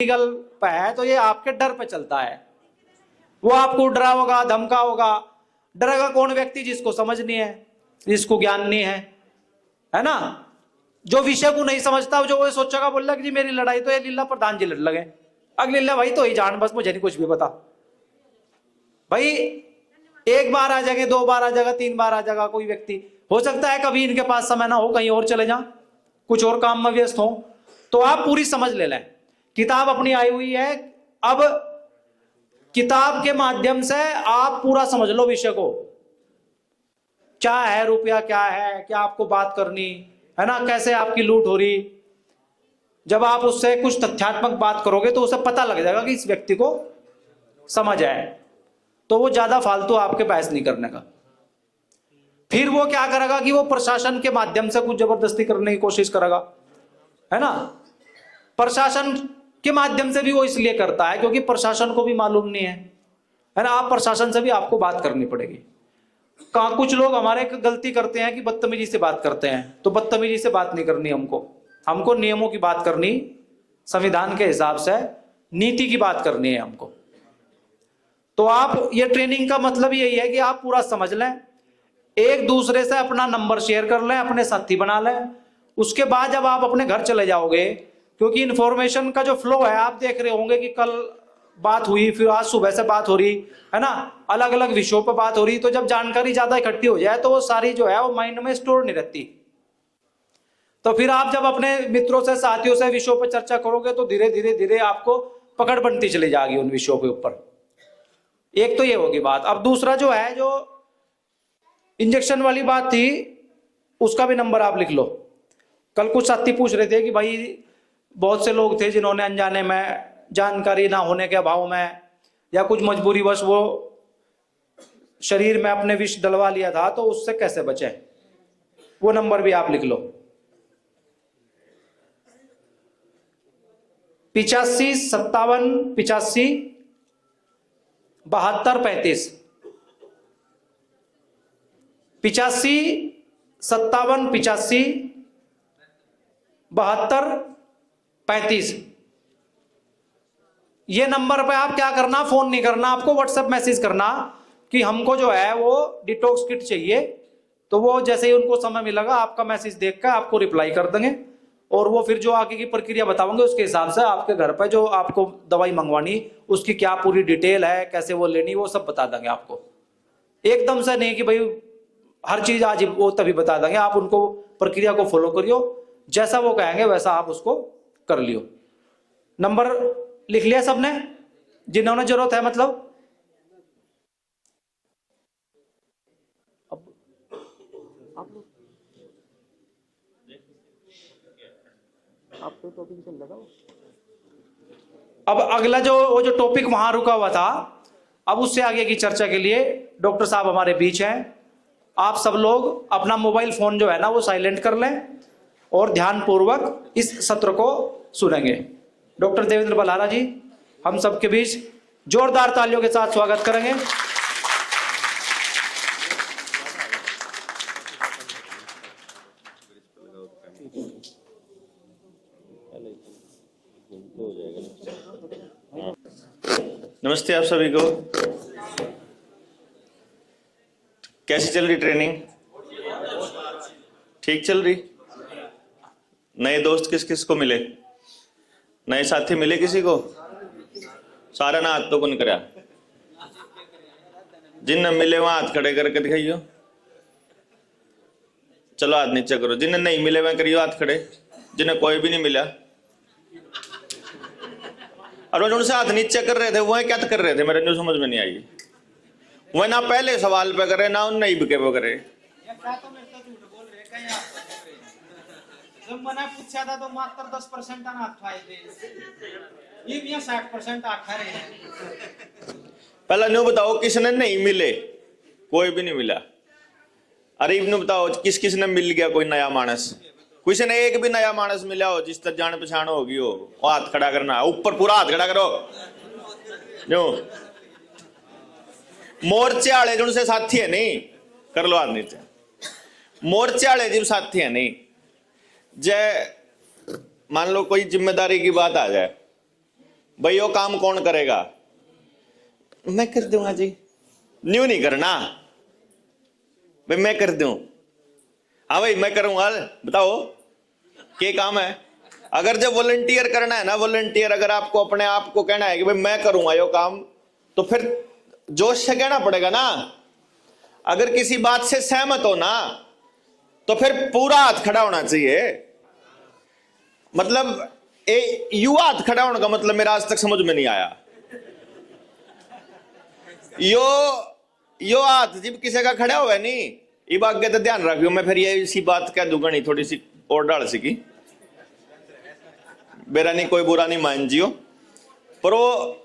Legal पे है तो ये आपके डर पे चलता है। वो आपको डराओगा, धमकाओगा। डरेगा कौन व्यक्ति? जिसको समझ नहीं है, जिसको ज्ञान नहीं है ना, जो विषय को नहीं समझता, जो वो सोचेगा, बोल रहा कि जी मेरी लड़ाई तो ये लीला प्रधान जी लड़ लगे। अगली लीला भाई तो ही जान, बस मुझे नहीं कुछ भी पता। भाई एक बार आ जाएंगे, 2 बार आ जाएगा, 3 बार आ जाएगा कोई व्यक्ति। हो सकता है कभी इनके पास समय ना हो, कहीं और चले जाएं, कुछ और काम में व्यस्त हो, तो आप पूरी समझ ले लें। किताब अपनी आई हुई है, अब किताब के माध्यम से आप पूरा समझ लो विषय को। क्या है रुपया, क्या है, क्या आपको बात करनी है ना, कैसे आपकी लूट हो रही। जब आप उससे कुछ तथ्यात्मक बात करोगे तो उसे पता लग जाएगा कि इस व्यक्ति को समझ आए, तो वो ज्यादा फालतू आपके बहस नहीं करने का। फिर वो क्या करेगा कि वो प्रशासन के माध्यम से कुछ जबरदस्ती करने की कोशिश करेगा, है ना। प्रशासन के माध्यम से भी वो इसलिए करता है क्योंकि प्रशासन को भी मालूम नहीं है ना। आप प्रशासन से भी आपको बात करनी पड़ेगी। कहा कुछ लोग हमारे गलती करते हैं कि बदतमीजी से बात करते हैं, तो बदतमीजी से बात नहीं करनी हमको नियमों की बात करनी, संविधान के हिसाब से नीति की बात करनी है हमको। तो आप ये ट्रेनिंग का मतलब यही है कि आप पूरा समझ लें, एक दूसरे से अपना नंबर शेयर कर लें, अपने साथी बना लें। उसके बाद जब आप अपने घर चले जाओगे, क्योंकि इंफॉर्मेशन का जो फ्लो है आप देख रहे होंगे कि कल बात हुई, फिर आज सुबह से बात हो रही है ना, अलग अलग विषयों पर बात हो रही। तो जब जानकारी ज्यादा इकट्ठी हो जाए तो वो सारी जो है वो माइंड में स्टोर नहीं रहती। तो फिर आप जब अपने मित्रों से, साथियों से विषयों पर चर्चा करोगे तो धीरे धीरे धीरे आपको पकड़ बनती चली जाएगी उन विषयों के ऊपर। एक तो ये होगी बात। अब दूसरा जो है, जो इंजेक्शन वाली बात थी, उसका भी नंबर आप लिख लो। कल कुछ साथी पूछ रहे थे कि भाई बहुत से लोग थे जिन्होंने अनजाने में, जानकारी ना होने के अभाव में या कुछ मजबूरीवश वो शरीर में अपने विष डलवा लिया था, तो उससे कैसे बचे। वो नंबर भी आप लिख लो, 85 57 85 72 35। 85 57 85 72 35। ये नंबर पे आप क्या करना, फोन नहीं करना, आपको व्हाट्सएप मैसेज करना कि हमको जो है वो डिटॉक्स किट चाहिए। तो वो जैसे ही उनको समय मिलेगा आपका मैसेज देखकर आपको रिप्लाई कर देंगे, और वो फिर जो आगे की प्रक्रिया बताओगे उसके हिसाब से आपके घर पे जो आपको दवाई मंगवानी, उसकी क्या पूरी डिटेल है, कैसे वो लेनी, वो सब बता देंगे आपको। एकदम से नहीं कि भाई हर चीज आज वो तभी बता देंगे। आप उनको प्रक्रिया को फॉलो करियो, जैसा वो कहेंगे वैसा आप उसको कर लियो। नंबर लिख लिया सबने, जिन्होंने जरूरत है मतलब। अब अगला जो टॉपिक वहां रुका हुआ था, अब उससे आगे की चर्चा के लिए डॉक्टर साहब हमारे बीच हैं। आप सब लोग अपना मोबाइल फोन जो है ना वो साइलेंट कर लें और ध्यानपूर्वक इस सत्र को सुनेंगे। डॉक्टर देवेंद्र बल्हारा जी हम सबके बीच जोरदार तालियों के साथ स्वागत करेंगे। नमस्ते आप सभी को। कैसी चल रही ट्रेनिंग? ठीक चल रही? नए दोस्त किस किस को मिले? नए साथी मिले किसी को? सारा ना हाथ तो कौन करा? जिन्हें मिले वहां हाथ खड़े करके दिखाइयो। चलो हाथ नीचे करो। जिन्हें नहीं मिले वह करियो हाथ खड़े। जिन्हें कोई भी नहीं मिला, और उनसे हाथ नीचे कर रहे थे वह क्या कर रहे थे, मेरे न्यू समझ में नहीं आई। वह ना पहले सवाल पे करे ना उन नहीं बिके वो करे। जब मैंने पूछा था तो मात्र 10% हाथ उठाए थे, ये भी 60% हाथ खड़े हैं। पहला न्यू बताओ किसने नहीं मिले? कोई भी नहीं मिला। अरे इन्हें बताओ किस किस ने मिल गया? कोई नया मानस? किसी ने एक भी नया मानस मिला हो जिस तरह जान पहचान होगी हो? हाथ खड़ा करना, ऊपर पूरा हाथ खड़ा करो। जो मोर्चे वाले जिनसे साथी है नहीं, कर लो हाथ नीचे। मोर्चे वाले जिन साथी है नहीं, जय मान लो कोई जिम्मेदारी की बात आ जाए भाई वो काम कौन करेगा? मैं कर दूंगा जी। न्यू नहीं करना भाई, मैं कर दूं। हाँ भाई मैं करूंगा, बताओ क्या काम है? अगर जब वॉलंटियर करना है ना, वॉलंटियर अगर आपको अपने आप को कहना है कि भाई मैं करूंगा ये काम, तो फिर जोश से कहना पड़ेगा ना। अगर किसी बात से सहमत हो ना, तो फिर पूरा हाथ खड़ा होना चाहिए। मतलब युवा हाथ खड़ा होने का मतलब मेरा आज तक समझ में नहीं आया। यो हाथ जब किसी का खड़ा हुआ नहीं, ये बात के तो ध्यान रखियो। मैं फिर ये इसी बात कह दूंगा नहीं, थोड़ी सी और डाल सकी, मेरा नहीं कोई बुरा नहीं मान जियो। पर वो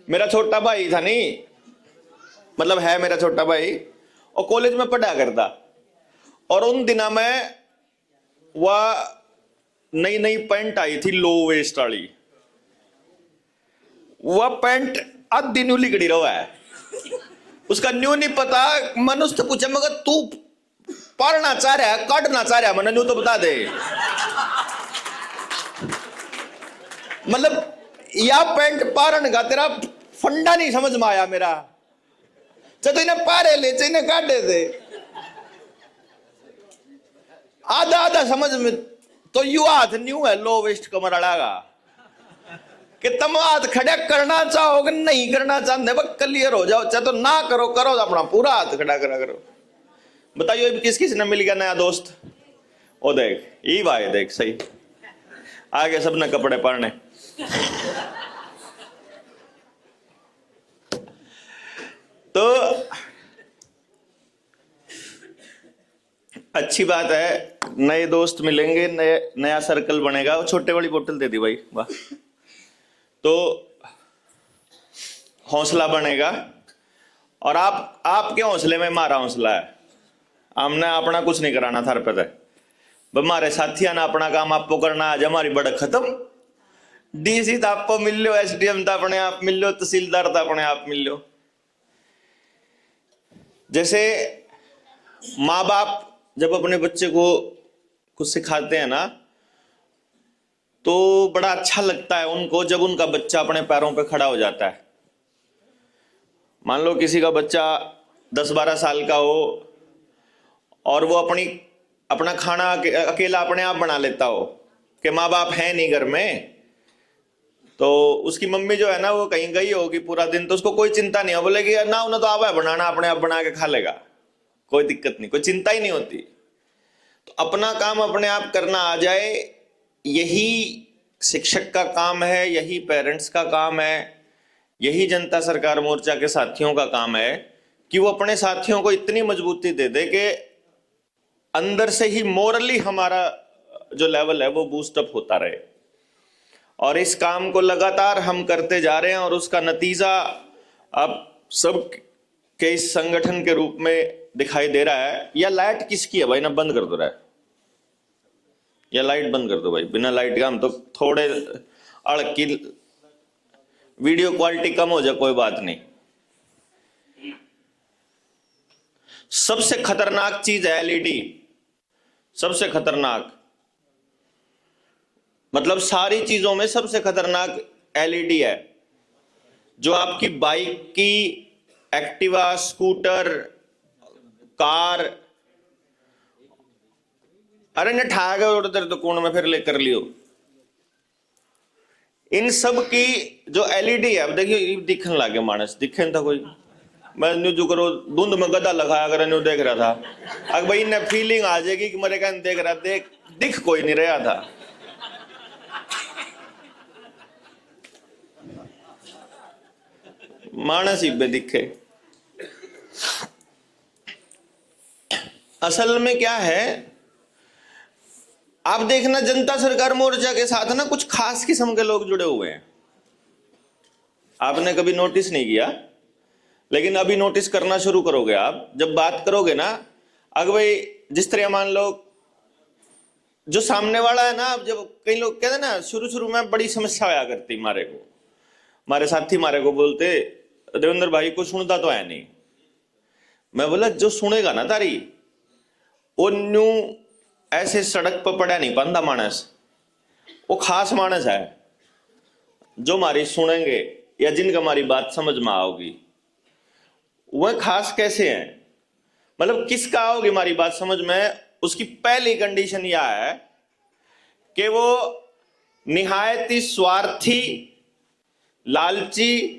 मेरा छोटा भाई था नहीं, मतलब है मेरा छोटा भाई, और कॉलेज में पढ़ा करता। और उन दिनों में वह नई नई पैंट आई थी लो वेस्ट वाली, वह पैंट आधी न्यू लिगड़ी रहा है, उसका न्यू नहीं पता। मन उससे पूछा मगर तू पारना चाह रहा है काटना चाह रहा है, मैंने न्यू तो बता दे। मतलब या पैंट पारन का तेरा फंडा नहीं समझ में आया मेरा। तो इन्हें पारे ले इन्हें काटे थे आधा आधा समझ में। तो यू हाथ न्यू है लो वेस्ट कमर अड़ागा कि तुम हाथ खड़ा करना चाहोगे नहीं करना चाहते, बस क्लियर हो जाओ, चाहे तो ना करो, करो तो अपना पूरा हाथ खड़ा करा करो। बताइए किस किस ने मिल गया नया दोस्त? ओ देख ये भाई देख सही आगे सबने कपड़े पहने। तो अच्छी बात है, नए दोस्त मिलेंगे, नया सर्कल बनेगा। वो छोटे वाली बोतल दे दी भाई, वाह। तो हौसला बनेगा, और आपके हौसले में हमारा हौसला है। हमने अपना कुछ नहीं कराना था पे, हमारे साथिया ने अपना काम आपको करना। आज हमारी बढ़त खत्म। डीसी तो आपको मिल लो, एसडीएम तो अपने आप मिल लो, तहसीलदार तो अपने आप मिल लो। जैसे माँ बाप जब अपने बच्चे को कुछ सिखाते हैं ना, तो बड़ा अच्छा लगता है उनको जब उनका बच्चा अपने पैरों पे खड़ा हो जाता है। मान लो किसी का बच्चा 10-12 साल का हो और वो अपना खाना अकेला अपने आप बना लेता हो, कि माँ बाप है नहीं घर में, तो उसकी मम्मी जो है ना वो कहीं गई होगी पूरा दिन, तो उसको कोई चिंता नहीं है, बोलेगी ना उन्हें तो आवा है बनाना, अपने आप बना के खा लेगा, कोई दिक्कत नहीं, कोई चिंता ही नहीं होती। तो अपना काम अपने आप करना आ जाए, यही शिक्षक का काम है, यही पेरेंट्स का काम है, यही जनता सरकार मोर्चा के साथियों का काम है कि वो अपने साथियों को इतनी मजबूती दे दे कि अंदर से ही मोरली हमारा जो लेवल है वो बूस्टअप होता रहे। और इस काम को लगातार हम करते जा रहे हैं, और उसका नतीजा अब सब के इस संगठन के रूप में दिखाई दे रहा है। या लाइट किसकी है भाई? ना बंद कर दो रहा है, या लाइट बंद कर दो भाई। बिना लाइट का हम तो थोड़े अड़क की वीडियो क्वालिटी कम हो जाए कोई बात नहीं। सबसे खतरनाक चीज है एलईडी, सबसे खतरनाक, मतलब सारी चीजों में सबसे खतरनाक एलईडी है। जो आपकी बाइक की, एक्टिवा, स्कूटर, कार, अरे न ठा गए उधर तो कोण में फिर लेकर लियो, इन सब की जो एलईडी है। अब देखिए दिखने लगे मानस, दिखे था कोई, मैं न्यू जो करो धुंध में गदा लगाया कर न्यू देख रहा था। अब भाई इन्हें फीलिंग आ जाएगी कि मेरे कहने देख रहा, दिख कोई नहीं रहा था। मानस ही बे दिखे। असल में क्या है, आप देखना जनता सरकार मोर्चा के साथ ना कुछ खास किस्म के लोग जुड़े हुए हैं। आपने कभी नोटिस नहीं किया, लेकिन अभी नोटिस करना शुरू करोगे आप। जब बात करोगे ना, अगर भाई जिस तरह मान लो जो सामने वाला है ना, जब कई लोग कहते ना शुरू में बड़ी समस्या आया करती मारे साथी मारे को बोलते देवेंद्र भाई को सुनता तो है नहीं। मैं बोला जो सुनेगा ना तारी, वो न्यू ऐसे सड़क पर पड़ा नहीं पाता मानस, वो खास मानस है। जो हमारी सुनेंगे या जिनका हमारी बात समझ में आओगी, वह खास कैसे हैं? मतलब किसका आओगी हमारी बात समझ में? उसकी पहली कंडीशन यह है कि वो निहायत ही स्वार्थी, लालची,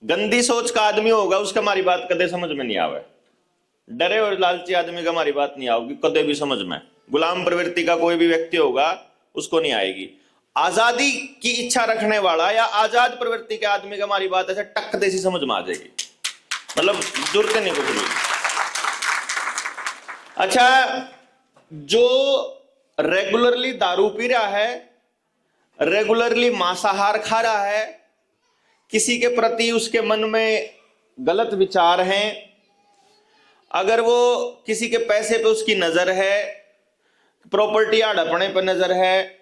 गंदी सोच का आदमी होगा, उसका हमारी बात कदे समझ में नहीं आवे। डरे और लालची आदमी का हमारी बात नहीं आएगी कदे भी समझ में। गुलाम प्रवृत्ति का कोई भी व्यक्ति होगा, उसको नहीं आएगी। आजादी की इच्छा रखने वाला या आजाद प्रवृत्ति के आदमी का हमारी बात ऐसे टक देसी समझ में आ जाएगी, मतलब जरूरत नहीं कुछ भी। अच्छा, जो रेगुलरली दारू पी रहा है, रेगुलरली मांसाहार खा रहा है, किसी के प्रति उसके मन में गलत विचार हैं, अगर वो किसी के पैसे पे उसकी नजर है, प्रॉपर्टी हड़पने पर नजर है,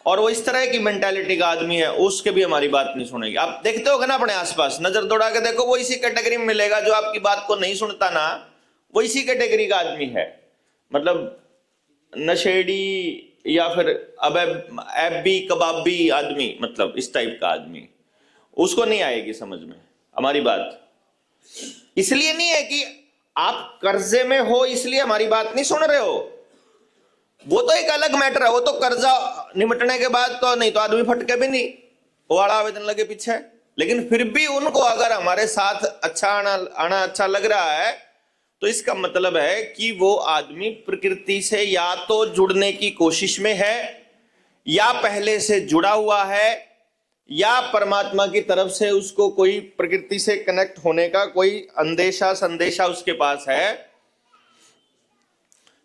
और वो इस तरह की मेंटालिटी का आदमी है, उसके भी हमारी बात नहीं सुनेगी। आप देखते होगे ना अपने आसपास, नजर दौड़ा के देखो, वो इसी कैटेगरी में मिलेगा। जो आपकी बात को नहीं सुनता ना, वो इसी कैटेगरी का आदमी है। मतलब नशेड़ी या फिर एबी कबाबी आदमी, मतलब इस टाइप का आदमी, उसको नहीं आएगी समझ में हमारी बात। इसलिए नहीं है कि आप कर्जे में हो इसलिए हमारी बात नहीं सुन रहे हो, वो तो एक अलग मैटर है। वो तो कर्जा निमटने के बाद तो नहीं तो आदमी फटके भी नहीं, वो वाला आवेदन लगे पीछे। लेकिन फिर भी उनको अगर हमारे साथ अच्छा आना अच्छा लग रहा है, तो इसका मतलब है कि वो आदमी प्रकृति से या तो जुड़ने की कोशिश में है, या पहले से जुड़ा हुआ है, या परमात्मा की तरफ से उसको कोई प्रकृति से कनेक्ट होने का कोई अंदेशा संदेशा उसके पास है।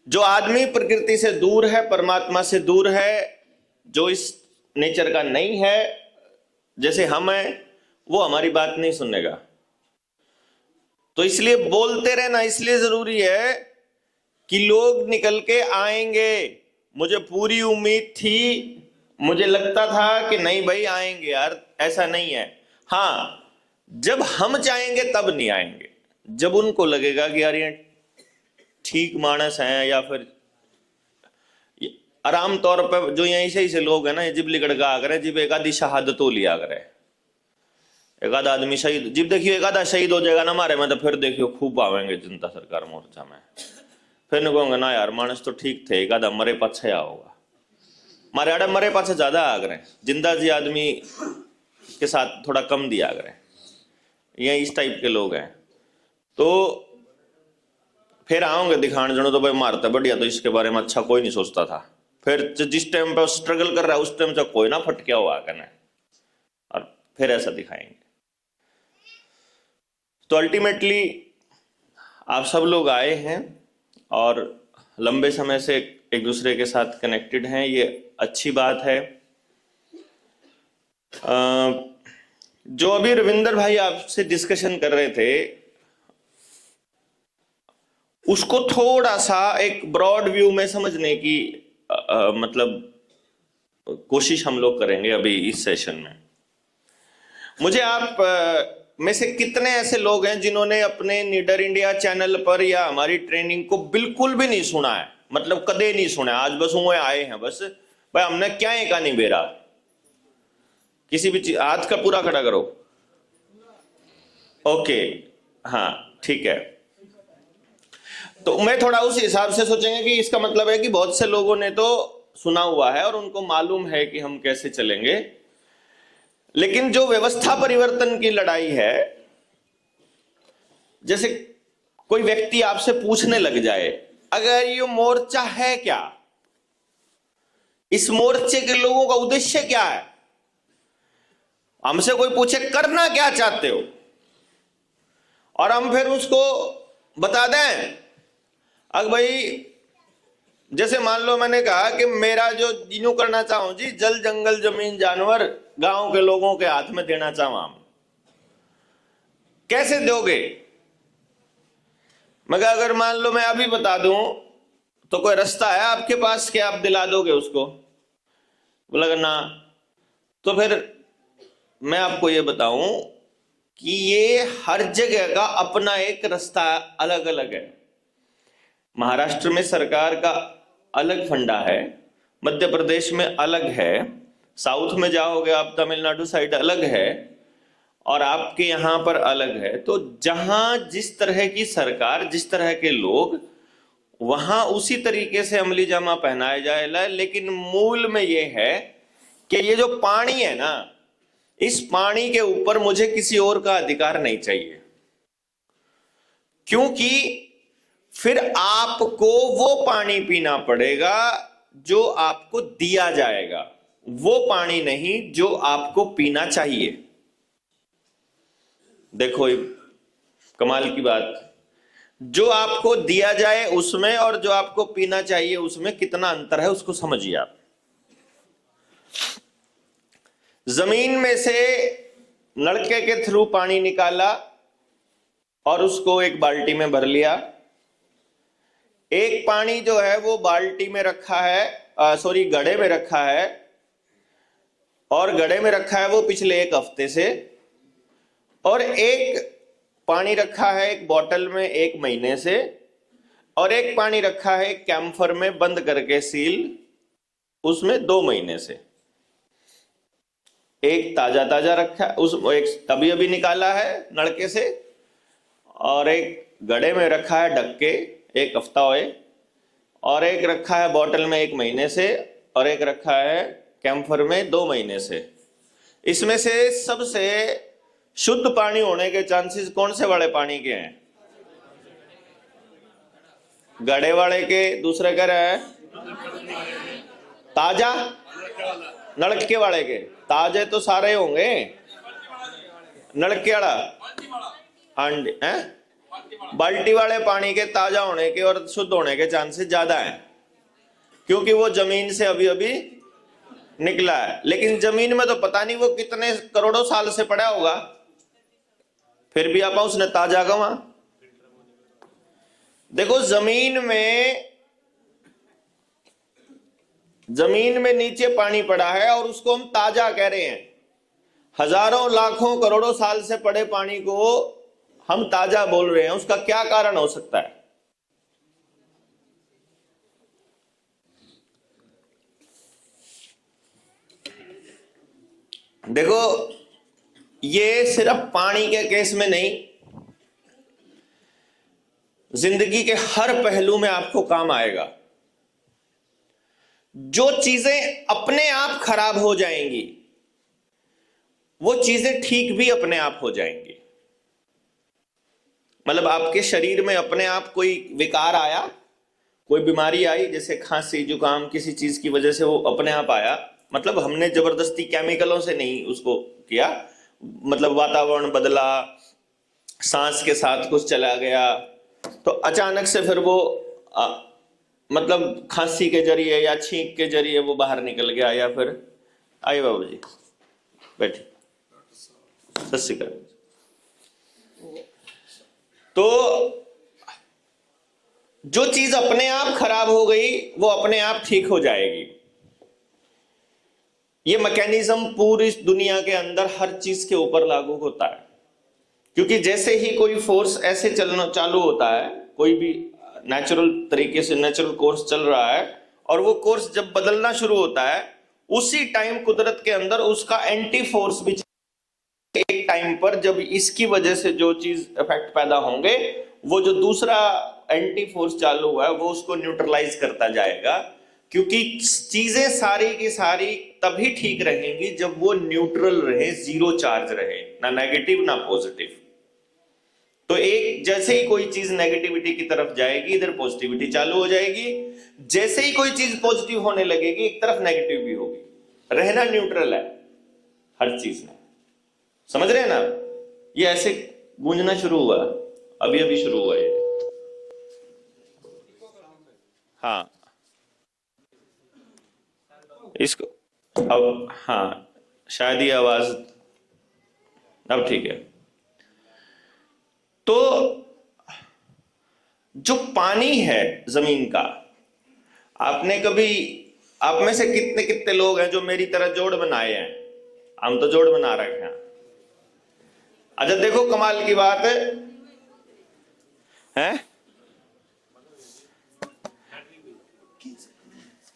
जो आदमी प्रकृति से दूर है, परमात्मा से दूर है, जो इस नेचर का नहीं है जैसे हम हैं, वो हमारी बात नहीं सुनेगा। तो इसलिए बोलते रहना इसलिए जरूरी है कि लोग निकल के आएंगे। मुझे पूरी उम्मीद थी, मुझे लगता था कि नहीं भाई आएंगे यार, ऐसा नहीं है। हाँ, जब हम चाहेंगे तब नहीं आएंगे, जब उनको लगेगा कि यार ये ठीक मानस हैं, या फिर आराम तौर पर जो यहीं से लोग हैं ना, जिब लिकड़ का आ करे, जिब एक आधी शहादत हो लिया करे, एक आधा आदमी शहीद, जिब देखियो एक आधा शहीद हो जाएगा ना हमारे में, तो फिर देखियो खूब आवेंगे जनता सरकार मोर्चा में। फिर नहीं कहूंगा ना यार मानस तो ठीक थे, एक आधा मरे पाछे होगा। हमारे आड़े मरे पाछे ज्यादा आ गए, जिंदा जी आदमी के साथ थोड़ा कम दिया करें। ये इस टाइप के लोग हैं। तो फिर आओगे दिखाने जनो तो भाई मारता बढ़िया, तो इसके बारे में अच्छा कोई नहीं सोचता था। फिर जिस टाइम पे स्ट्रगल कर रहा है उस टाइम से कोई ना फटकिया हुआ करना, और फिर ऐसा दिखाएंगे। तो अल्टीमेटली आप सब लोग आए हैं और लंबे समय से एक दूसरे के साथ कनेक्टेड हैं, ये अच्छी बात है। जो अभी रविंदर भाई आपसे डिस्कशन कर रहे थे, उसको थोड़ा सा एक ब्रॉड व्यू में समझने की मतलब कोशिश हम लोग करेंगे अभी इस सेशन में। मुझे आप में से कितने ऐसे लोग हैं जिन्होंने अपने नीडर इंडिया चैनल पर या हमारी ट्रेनिंग को बिल्कुल भी नहीं सुना है, मतलब कदे नहीं सुना है, आज बस हुए आए हैं, बस भाई हमने क्या एक नहीं बेरा, किसी भी चीज हाथ का पूरा खड़ा करो। ओके, हाँ ठीक है। तो मैं थोड़ा उस हिसाब से सोचेंगे कि इसका मतलब है कि बहुत से लोगों ने तो सुना हुआ है और उनको मालूम है कि हम कैसे चलेंगे। लेकिन जो व्यवस्था परिवर्तन की लड़ाई है, जैसे कोई व्यक्ति आपसे पूछने लग जाए अगर ये मोर्चा है क्या, इस मोर्चे के लोगों का उद्देश्य क्या है, हमसे कोई पूछे करना क्या चाहते हो, और हम फिर उसको बता दें, अगर भाई जैसे मान लो मैंने कहा कि मेरा जो यूं करना चाहूं जी, जल जंगल जमीन जानवर गांव के लोगों के हाथ में देना चाहूं, हम कैसे दोगे? मगर अगर मान लो मैं अभी बता दूं तो कोई रास्ता है आपके पास कि आप दिला दोगे उसको? बोला ना। तो फिर मैं आपको ये बताऊं कि ये हर जगह का अपना एक रास्ता अलग अलग है। महाराष्ट्र में सरकार का अलग फंडा है, मध्य प्रदेश में अलग है, साउथ में जाओगे आप, तमिलनाडु साइड अलग है और आपके यहां पर अलग है। तो जहां जिस तरह की सरकार, जिस तरह के लोग, वहां उसी तरीके से अमली जामा पहनाया जाएगा। लेकिन मूल में यह है कि ये जो पानी है ना, इस पानी के ऊपर मुझे किसी और का अधिकार नहीं चाहिए, क्योंकि फिर आपको वो पानी पीना पड़ेगा जो आपको दिया जाएगा, वो पानी नहीं जो आपको पीना चाहिए। देखो कमाल की बात, जो आपको दिया जाए उसमें और जो आपको पीना चाहिए उसमें कितना अंतर है, उसको समझिए आप। जमीन में से नलके के थ्रू पानी निकाला और उसको एक बाल्टी में भर लिया। एक पानी जो है वो बाल्टी में रखा है, घड़े में रखा है, और घड़े में रखा है वो पिछले 1 हफ्ते से, और एक पानी रखा है एक बोतल में 1 महीने से, और एक पानी रखा है एक कैम्फर में बंद करके सील, उसमें 2 महीने से। एक ताजा ताजा रखा है, एक अभी अभी निकाला है नलके से, और एक घड़े में रखा है ढक के 1 हफ्ता हुए, और एक रखा है बोतल में 1 महीने से, और एक रखा है कैम्फर में 2 महीने से। इसमें से सबसे शुद्ध पानी होने के चांसेस कौन से वाले पानी के हैं? घड़े वाले के। दूसरे कह रहे हैं ताजा, नलके वाले के। ताजे तो सारे होंगे, नलके वाला अंडे हैं, बाल्टी वाले पानी के ताजा होने के और शुद्ध होने के चांसेस ज्यादा हैं, क्योंकि वो जमीन से अभी अभी निकला है। लेकिन जमीन में तो पता नहीं वो कितने करोड़ों साल से पड़ा होगा, फिर भी आप उसने ताजा गवा। देखो जमीन में नीचे पानी पड़ा है और उसको हम ताजा कह रहे हैं। हजारों लाखों करोड़ों साल से पड़े पानी को हम ताजा बोल रहे हैं, उसका क्या कारण हो सकता है? देखो ये सिर्फ पानी के केस में नहीं, जिंदगी के हर पहलू में आपको काम आएगा। जो चीजें अपने आप खराब हो जाएंगी वो चीजें ठीक भी अपने आप हो जाएंगी। मतलब आपके शरीर में अपने आप कोई विकार आया, कोई बीमारी आई, जैसे खांसी जुकाम, किसी चीज की वजह से वो अपने आप आया, मतलब हमने जबरदस्ती केमिकलों से नहीं उसको किया, मतलब वातावरण बदला, सांस के साथ कुछ चला गया, तो अचानक से फिर वो मतलब खांसी के जरिए या छींक के जरिए वो बाहर निकल गया, या फिर आइए बाबू जी बैठिए, सत श्री अकाल। तो जो चीज अपने आप खराब हो गई वो अपने आप ठीक हो जाएगी। ये मैकेनिज्म पूरी दुनिया के अंदर हर चीज के ऊपर लागू होता है, क्योंकि जैसे ही कोई फोर्स ऐसे चलना चालू होता है, कोई भी नेचुरल तरीके से नेचुरल कोर्स चल रहा है, और वो कोर्स जब बदलना शुरू होता है, उसी टाइम कुदरत के अंदर उसका एंटी फोर्स भी एक टाइम पर, जब इसकी वजह से जो चीज इफेक्ट पैदा होंगे, वो जो दूसरा एंटी फोर्स चालू हुआ है वो उसको न्यूट्रलाइज करता जाएगा। क्योंकि चीजें सारी की सारी तभी ठीक रहेंगी जब वो न्यूट्रल रहे, जीरो चार्ज रहे, ना नेगेटिव ना पॉजिटिव। तो एक जैसे ही कोई चीज नेगेटिविटी की तरफ जाएगी, इधर पॉजिटिविटी चालू हो जाएगी। जैसे ही कोई चीज पॉजिटिव होने लगेगी, एक तरफ नेगेटिव भी होगी। रहना न्यूट्रल है हर चीज में, समझ रहे हैं ना? ये ऐसे गूंजना शुरू हुआ, अभी अभी शुरू हुआ ये। हाँ इसको अब, हाँ शायद ये आवाज अब ठीक है। तो जो पानी है जमीन का, आपने कभी, आप में से कितने कितने लोग हैं जो मेरी तरह जोड़ बनाए हैं? हम तो जोड़ बना रखे हैं। अच्छा देखो कमाल की बात है,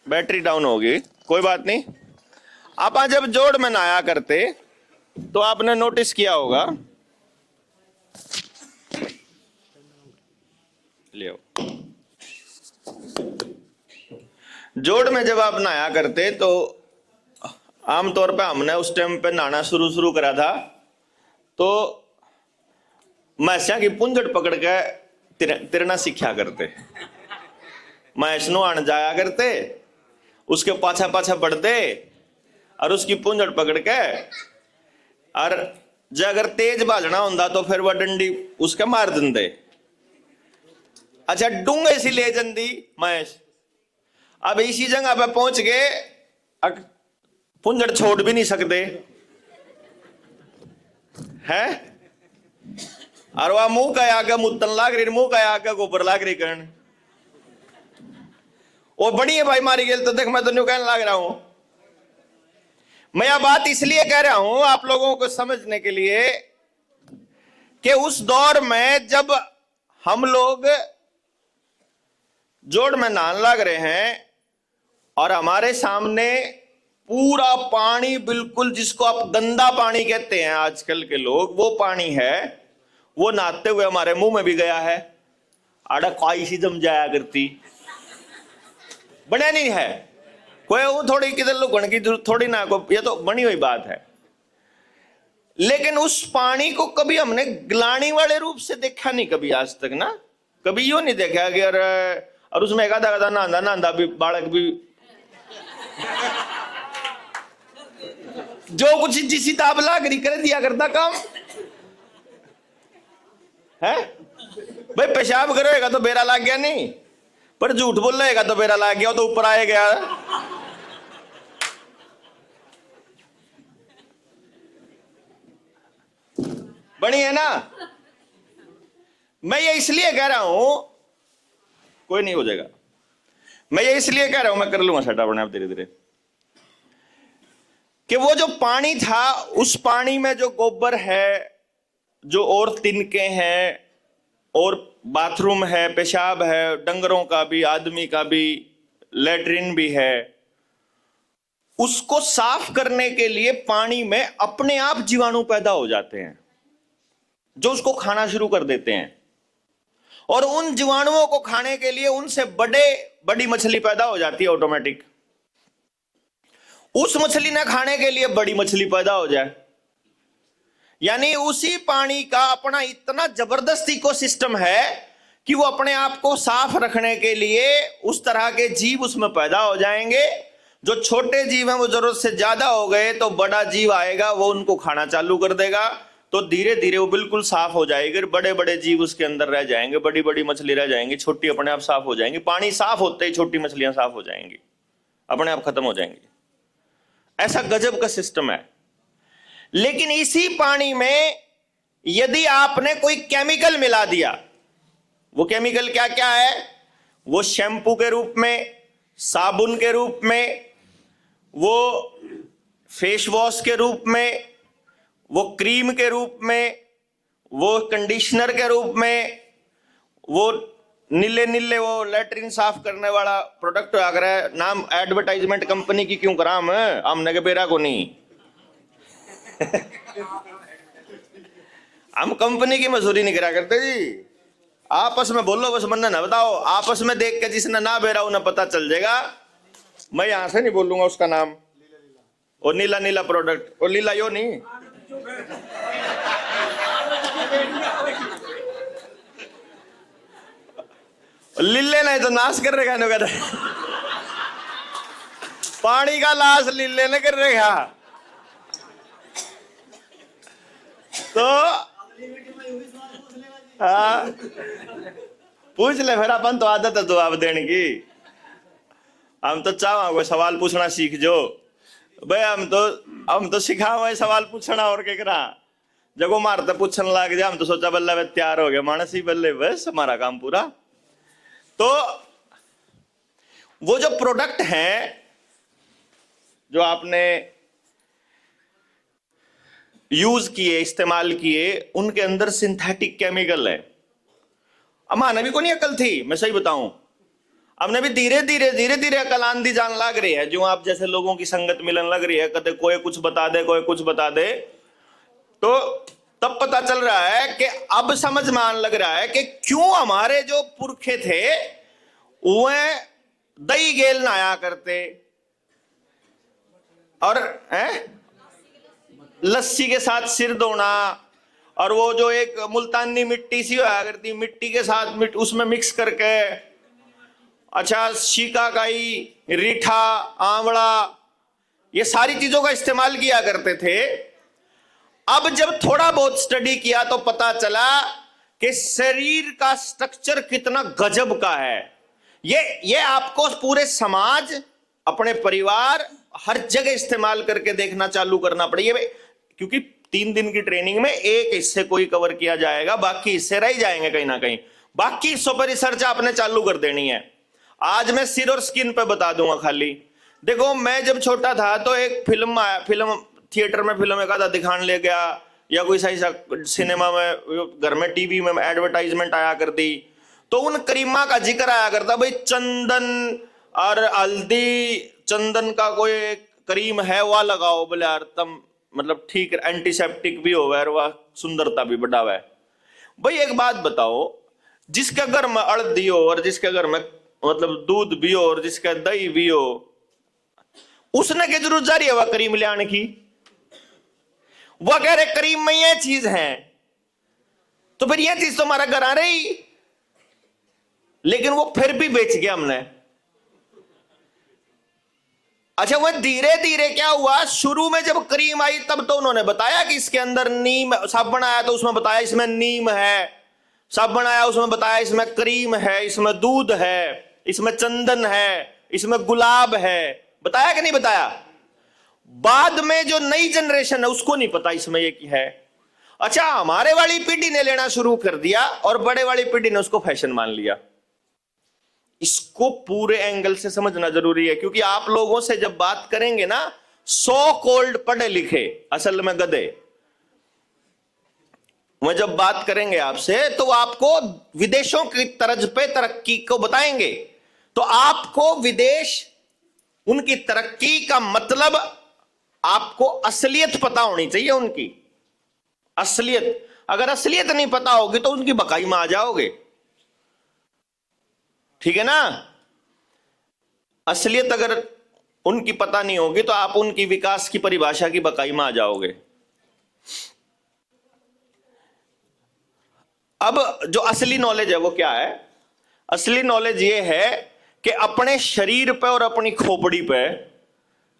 बैटरी डाउन होगी, कोई बात नहीं। आप जब जोड़ में नहाया करते तो आपने नोटिस किया होगा, लियो जोड़ में जब आप नहाया करते तो आमतौर पे हमने उस टाइम पे नहाना शुरू करा था तो मैस्या की पुंजट पकड़ के तिरना सीखा करते। मैस नहान जाया करते, उसके पाछा पाछा बढ़ते और उसकी पुंजट पकड़ के, और जो अगर तेज भाजना होता तो फिर वह डंडी उसके मार देंदे। अच्छा डूंगे सी ले जंदी मैस। अब इसी जगह पे पहुंच गए, पुंजड़ छोड़ भी नहीं सकते है, और वह मुंह का आगे मुत्तन लाग रही, मुंह का आगे गोबर लाग रही करण। वो बड़ी है भाई मारी गेल तो देख, मैं तो न्यू कहने लग रहा हूं। मैं यह बात इसलिए कह रहा हूं आप लोगों को समझने के लिए कि उस दौर में जब हम लोग जोड़ में नहाने लग रहे हैं और हमारे सामने पूरा पानी, बिल्कुल जिसको आप गंदा पानी कहते हैं आजकल के लोग, वो पानी है, वो नहाते हुए हमारे मुंह में भी गया है। आड़ा काई सी जम जाया करती, बने नहीं है कोई, वो थोड़ी किधर लुकण की थोड़ी ना, को ये तो बनी हुई बात है। लेकिन उस पानी को कभी हमने ग्लानी वाले रूप से देखा नहीं कभी आज तक ना, कभी यूं नहीं देखा कि और उसमें एक आधा नहांदा नहांदा भी बालक भी जो कुछ जिसी ताब लागरी कर दिया करता काम है। भाई पेशाब करेगा तो बेरा लाग गया नहीं, पर झूठ बोल रहेगा तो बेरा लाग गया, तो ऊपर आए गया। बनी है ना। मैं ये इसलिए कह रहा हूं, कोई नहीं हो जाएगा, मैं ये इसलिए कह रहा हूं, मैं कर लूंगा सेट अपने आप धीरे धीरे, कि वो जो पानी था उस पानी में जो गोबर है, जो और तिनके हैं, और बाथरूम है, पेशाब है, डंगरों का भी, आदमी का भी, लेटरिन भी है, उसको साफ करने के लिए पानी में अपने आप जीवाणु पैदा हो जाते हैं जो उसको खाना शुरू कर देते हैं, और उन जीवाणुओं को खाने के लिए उनसे बड़ी मछली पैदा हो जाती है ऑटोमेटिक। उस मछली ने खाने के लिए बड़ी मछली पैदा हो जाए, यानी उसी पानी का अपना इतना जबरदस्त इकोसिस्टम है कि वो अपने आप को साफ रखने के लिए उस तरह के जीव उसमें पैदा हो जाएंगे। जो छोटे जीव हैं वो जरूरत से ज्यादा हो गए तो बड़ा जीव आएगा, वो उनको खाना चालू कर देगा, तो धीरे धीरे वो बिल्कुल साफ हो जाएगी। बड़े बड़े जीव उसके अंदर रह जाएंगे, बड़ी बड़ी मछली रह जाएंगी, छोटी अपने आप साफ हो जाएंगी। पानी साफ होते ही छोटी मछलियां साफ हो जाएंगी, अपने आप खत्म हो जाएंगी। ऐसा गजब का सिस्टम है। लेकिन इसी पानी में यदि आपने कोई केमिकल मिला दिया, वो केमिकल क्या क्या है? वो शैम्पू के रूप में, साबुन के रूप में, वो फेस वॉश के रूप में, वो क्रीम के रूप में, वो कंडीशनर के रूप में, वो नीले नीले वो लेटरिन साफ करने वाला प्रोडक्ट आ रहा है। नाम एडवर्टाइजमेंट कंपनी की क्यों करा हमने के बेरा को नहीं हम कंपनी की मजदूरी नहीं करा करते जी। आपस में बोलो बस, मन ना बताओ, आपस में देख के जिसने ना बेरा उन्हें पता चल जाएगा। मैं यहां से नहीं बोलूंगा उसका नाम। और नीला नीला प्रोडक्ट, और लीला यो नहीं, लीले नहीं तो नाश कर रहेगा नो कहते पानी का लाश लीले ने कर रहेगा। तो हाँ पूछ ले, फिर अपन तो आदत है जवाब देने की। हम तो चाहो सवाल पूछना सीख जो भाई, हम तो सिखा हुआ सवाल पूछना और क्या करा। जब वो मारते पूछने लग जाए हम तो सोचा बल्ला वे तैयार हो गया मानस ही, बल्ले बस हमारा काम पूरा। तो वो जो प्रोडक्ट हैं जो आपने यूज किए, इस्तेमाल किए, उनके अंदर सिंथेटिक केमिकल है। अम्मा नबी को नहीं अकल थी, मैं सही बताऊं, हमने भी धीरे धीरे अकल आंधी जान लग रही है, जो आप जैसे लोगों की संगत मिलन लग रही है, कदे कोई कुछ बता दे कोई कुछ बता दे, तो तब पता चल रहा है कि अब समझ में आने लग रहा है कि क्यों हमारे जो पुरखे थे वह दही गेल नहाया करते और लस्सी के साथ सिर धोना, और वो जो एक मुल्तानी मिट्टी सी हुआ करती, मिट्टी के साथ उसमें मिक्स करके, अच्छा शिकाकाई, रीठा, आंवला, ये सारी चीजों का इस्तेमाल किया करते थे। अब जब थोड़ा बहुत स्टडी किया तो पता चला कि शरीर का स्ट्रक्चर कितना गजब का है। ये आपको पूरे समाज, अपने परिवार, हर जगह इस्तेमाल करके देखना चालू करना पड़ेगा, क्योंकि 3 दिन की ट्रेनिंग में एक हिस्से कोई कवर किया जाएगा, बाकी हिस्से रह जाएंगे कहीं ना कहीं, बाकी हिस्सों पर रिसर्च आपने चालू कर देनी है। आज मैं सिर और स्किन पे बता दूंगा खाली। देखो मैं जब छोटा था तो एक फिल्म थिएटर में फिल्म एक आधा दिखाने ले गया, या कोई सही सा सिनेमा में, घर में टीवी में एडवर्टाइजमेंट आया करती, तो उन करीमा का जिक्र आया करता, भाई चंदन और हल्दी, चंदन का कोई करीम है वह लगाओ, बोले यार तम मतलब ठीक एंटीसेप्टिक भी हो और वह सुंदरता भी बढ़ावा है। भाई एक बात बताओ, जिसके घर में हल्दी हो और जिसके घर में मतलब दूध भी हो और जिसका दही भी हो, उसने क्या जरूरत जा रही है वह करीम ले आने की? वह कह रहे करीम में ये चीज है, तो फिर यह चीज तो हमारा घर आ रही, लेकिन वो फिर भी बेच गया हमने। अच्छा वह धीरे धीरे क्या हुआ, शुरू में जब करीम आई तब तो उन्होंने बताया कि इसके अंदर नीम, साबुन आया तो उसमें बताया इसमें नीम है, साबुन आया उसमें बताया इसमें करीम है, इसमें दूध है, इसमें चंदन है, इसमें गुलाब है, बताया कि नहीं बताया? बाद में जो नई जनरेशन है उसको नहीं पता इसमें ये क्या है। अच्छा हमारे वाली पीढ़ी ने लेना शुरू कर दिया और बड़े वाली पीढ़ी ने उसको फैशन मान लिया। इसको पूरे एंगल से समझना जरूरी है, क्योंकि आप लोगों से जब बात करेंगे ना, सो कॉल्ड पढ़े लिखे असल में गधे, वह जब बात करेंगे आपसे तो आपको विदेशों की तर्ज पे तरक्की को बताएंगे, तो आपको विदेश, उनकी तरक्की का मतलब आपको असलियत पता होनी चाहिए, उनकी असलियत। अगर असलियत नहीं पता होगी तो उनकी बकाई में आ जाओगे, ठीक है ना? असलियत अगर उनकी पता नहीं होगी तो आप उनकी विकास की परिभाषा की बकाई में आ जाओगे। अब जो असली नॉलेज है वो क्या है? असली नॉलेज ये है कि अपने शरीर पे और अपनी खोपड़ी पे,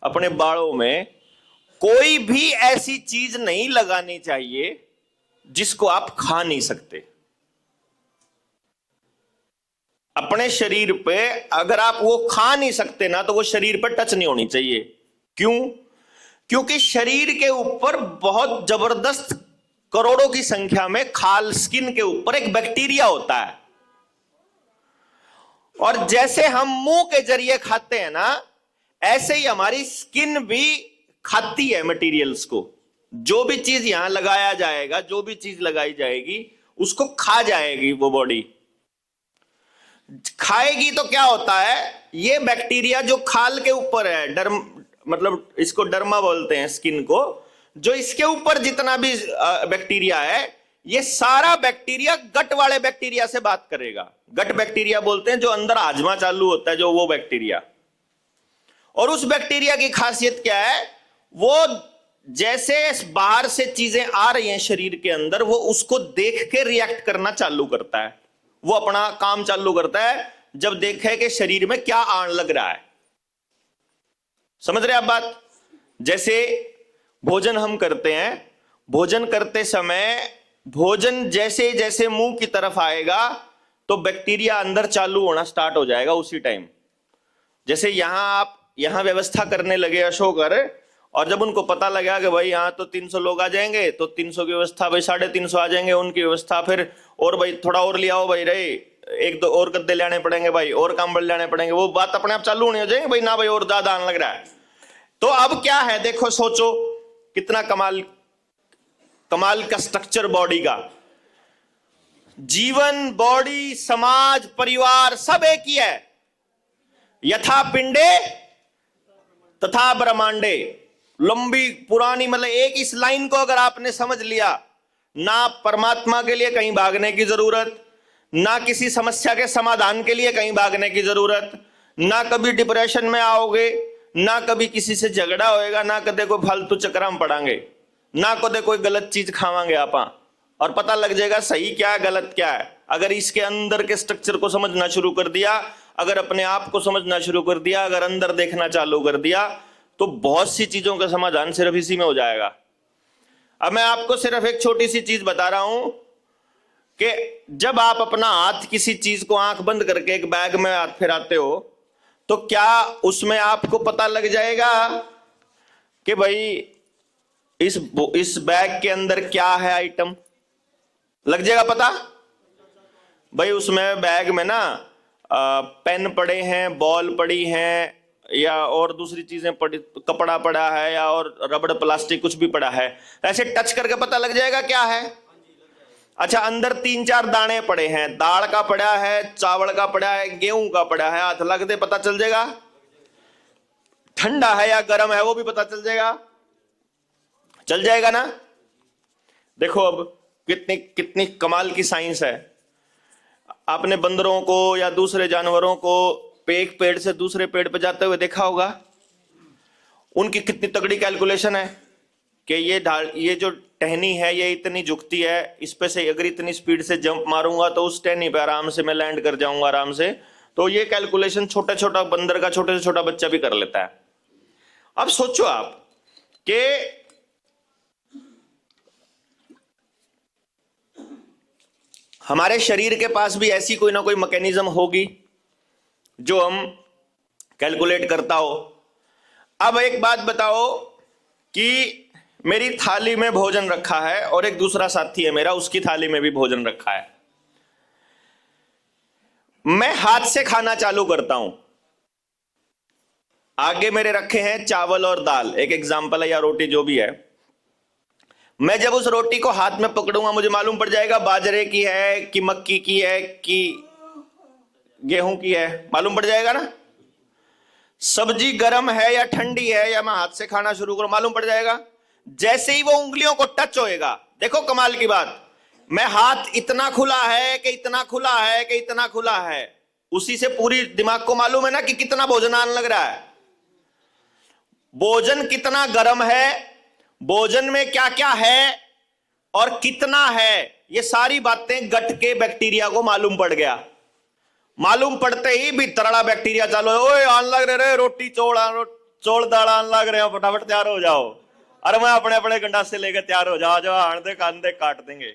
अपने बालों में कोई भी ऐसी चीज नहीं लगानी चाहिए जिसको आप खा नहीं सकते। अपने शरीर पे अगर आप वो खा नहीं सकते ना, तो वो शरीर पे टच नहीं होनी चाहिए। क्यों? क्योंकि शरीर के ऊपर बहुत जबरदस्त करोड़ों की संख्या में खाल, स्किन के ऊपर एक बैक्टीरिया होता है, और जैसे हम मुंह के जरिए खाते हैं ना, ऐसे ही हमारी स्किन भी खाती है मटेरियल्स को। जो भी चीज यहां लगाया जाएगा, जो भी चीज लगाई जाएगी, उसको खा जाएगी वो बॉडी। खाएगी तो क्या होता है, ये बैक्टीरिया जो खाल के ऊपर है, डर्म मतलब इसको डर्मा बोलते हैं स्किन को, जो इसके ऊपर जितना भी बैक्टीरिया है, ये सारा बैक्टीरिया गट वाले बैक्टीरिया से बात करेगा। गट बैक्टीरिया बोलते हैं जो अंदर हाजमा चालू होता है, जो वो बैक्टीरिया। और उस बैक्टीरिया की खासियत क्या है, वो जैसे बाहर से चीजें आ रही हैं शरीर के अंदर, वो उसको देख के रिएक्ट करना चालू करता है। वो अपना काम चालू करता है जब देखे कि शरीर में क्या आने लग रहा है। समझ रहे आप बात? जैसे भोजन हम करते हैं, भोजन करते समय भोजन जैसे जैसे मुंह की तरफ आएगा तो बैक्टीरिया अंदर चालू होना स्टार्ट हो जाएगा उसी टाइम। जैसे यहां आप यहां व्यवस्था करने लगे अशोकर, और जब उनको पता लगा कि भाई यहाँ तो 300 लोग आ जाएंगे, तो 300 की व्यवस्था, भाई 350 आ जाएंगे उनकी व्यवस्था, फिर और भाई थोड़ा और ले आओ भाई, रहे 1-2 और गद्दे लाने पड़ेंगे भाई, और कंबल लाने पड़ेंगे, वो बात अपने आप चालू नहीं हो जाएगी भाई, ना भाई और ज्यादा आने लग रहा है। तो अब क्या है, देखो सोचो कितना कमाल का स्ट्रक्चर बॉडी का। जीवन, बॉडी, समाज, परिवार सब एक ही है। यथा पिंडे तथा ब्रह्मांडे। लंबी पुरानी, मतलब एक इस लाइन को अगर आपने समझ लिया, ना परमात्मा के लिए कहीं भागने की जरूरत, ना किसी समस्या के समाधान के लिए कहीं भागने की जरूरत, ना कभी डिप्रेशन में आओगे, ना कभी किसी से झगड़ा होएगा, ना कदे कोई फालतू चक्कर में पड़ांगे, ना कदे कोई गलत चीज खावांगे आप, और पता लग जाएगा सही क्या है गलत क्या है। अगर इसके अंदर के स्ट्रक्चर को समझना शुरू कर दिया, अगर अपने आप को समझना शुरू कर दिया, अगर अंदर देखना चालू कर दिया, तो बहुत सी चीजों का समाधान सिर्फ इसी में हो जाएगा। अब मैं आपको सिर्फ एक छोटी सी चीज बता रहा हूं कि जब आप अपना हाथ किसी चीज को आंख बंद करके एक बैग में हाथ फिराते हो, तो क्या उसमें आपको पता लग जाएगा कि भाई इस बैग के अंदर क्या है आइटम? लग जाएगा पता? भाई उसमें बैग में ना पेन पड़े हैं, बॉल पड़ी हैं, या और दूसरी चीजें पड़ी, कपड़ा पड़ा है, या और रबड़ प्लास्टिक कुछ भी पड़ा है। ऐसे टच करके पता लग जाएगा क्या है। अच्छा, अंदर 3-4 दाने पड़े हैं, दाल का पड़ा है, चावल का पड़ा है, गेहूं का पड़ा है, हाथ लगते पता चल जाएगा। ठंडा है या गर्म है वो भी पता चल जाएगा, चल जाएगा ना। देखो अब कितनी कितनी कमाल की साइंस है। आपने बंदरों को या दूसरे जानवरों को एक पेड़ से दूसरे पेड़ पर जाते हुए देखा होगा। उनकी कितनी तगड़ी कैलकुलेशन है कि ये जो टहनी है ये इतनी झुकती है, इस पे से अगर इतनी स्पीड से जंप मारूंगा तो उस टहनी पे आराम से मैं लैंड कर जाऊंगा आराम से। तो ये कैलकुलेशन छोटा छोटा बंदर का छोटे से छोटा बच्चा भी कर लेता है। अब सोचो आप कि हमारे शरीर के पास भी ऐसी कोई ना कोई मैकेनिज्म होगी जो हम कैलकुलेट करता हो। अब एक बात बताओ कि मेरी थाली में भोजन रखा है और एक दूसरा साथी है मेरा, उसकी थाली में भी भोजन रखा है। मैं हाथ से खाना चालू करता हूं। आगे मेरे रखे हैं चावल और दाल, एक एग्जाम्पल है, या रोटी जो भी है। मैं जब उस रोटी को हाथ में पकड़ूंगा मुझे मालूम पड़ जाएगा बाजरे की है कि मक्की की है कि गेहूं की है, मालूम पड़ जाएगा ना। सब्जी गर्म है या ठंडी है, या मैं हाथ से खाना शुरू करूं मालूम पड़ जाएगा। जैसे ही वो उंगलियों को टच होएगा, देखो कमाल की बात, मैं हाथ इतना खुला है कि इतना खुला है कि इतना खुला है, उसी से पूरी दिमाग को मालूम है ना कि कितना भोजन आने लग रहा है, भोजन कितना गर्म है, भोजन में क्या क्या है और कितना है। ये सारी बातें गट के बैक्टीरिया को मालूम पड़ गया। मालूम पड़ते ही भीतरड़ा बैक्टीरिया चालू है, ओए आन लग रहे रोटी चौड़ दाल आन लग रहे हो, फटाफट तैयार हो जाओ। अरे मैं अपने अपने गंडासे लेकर तैयार हो जाओ, जो आन दे कान दे काट देंगे।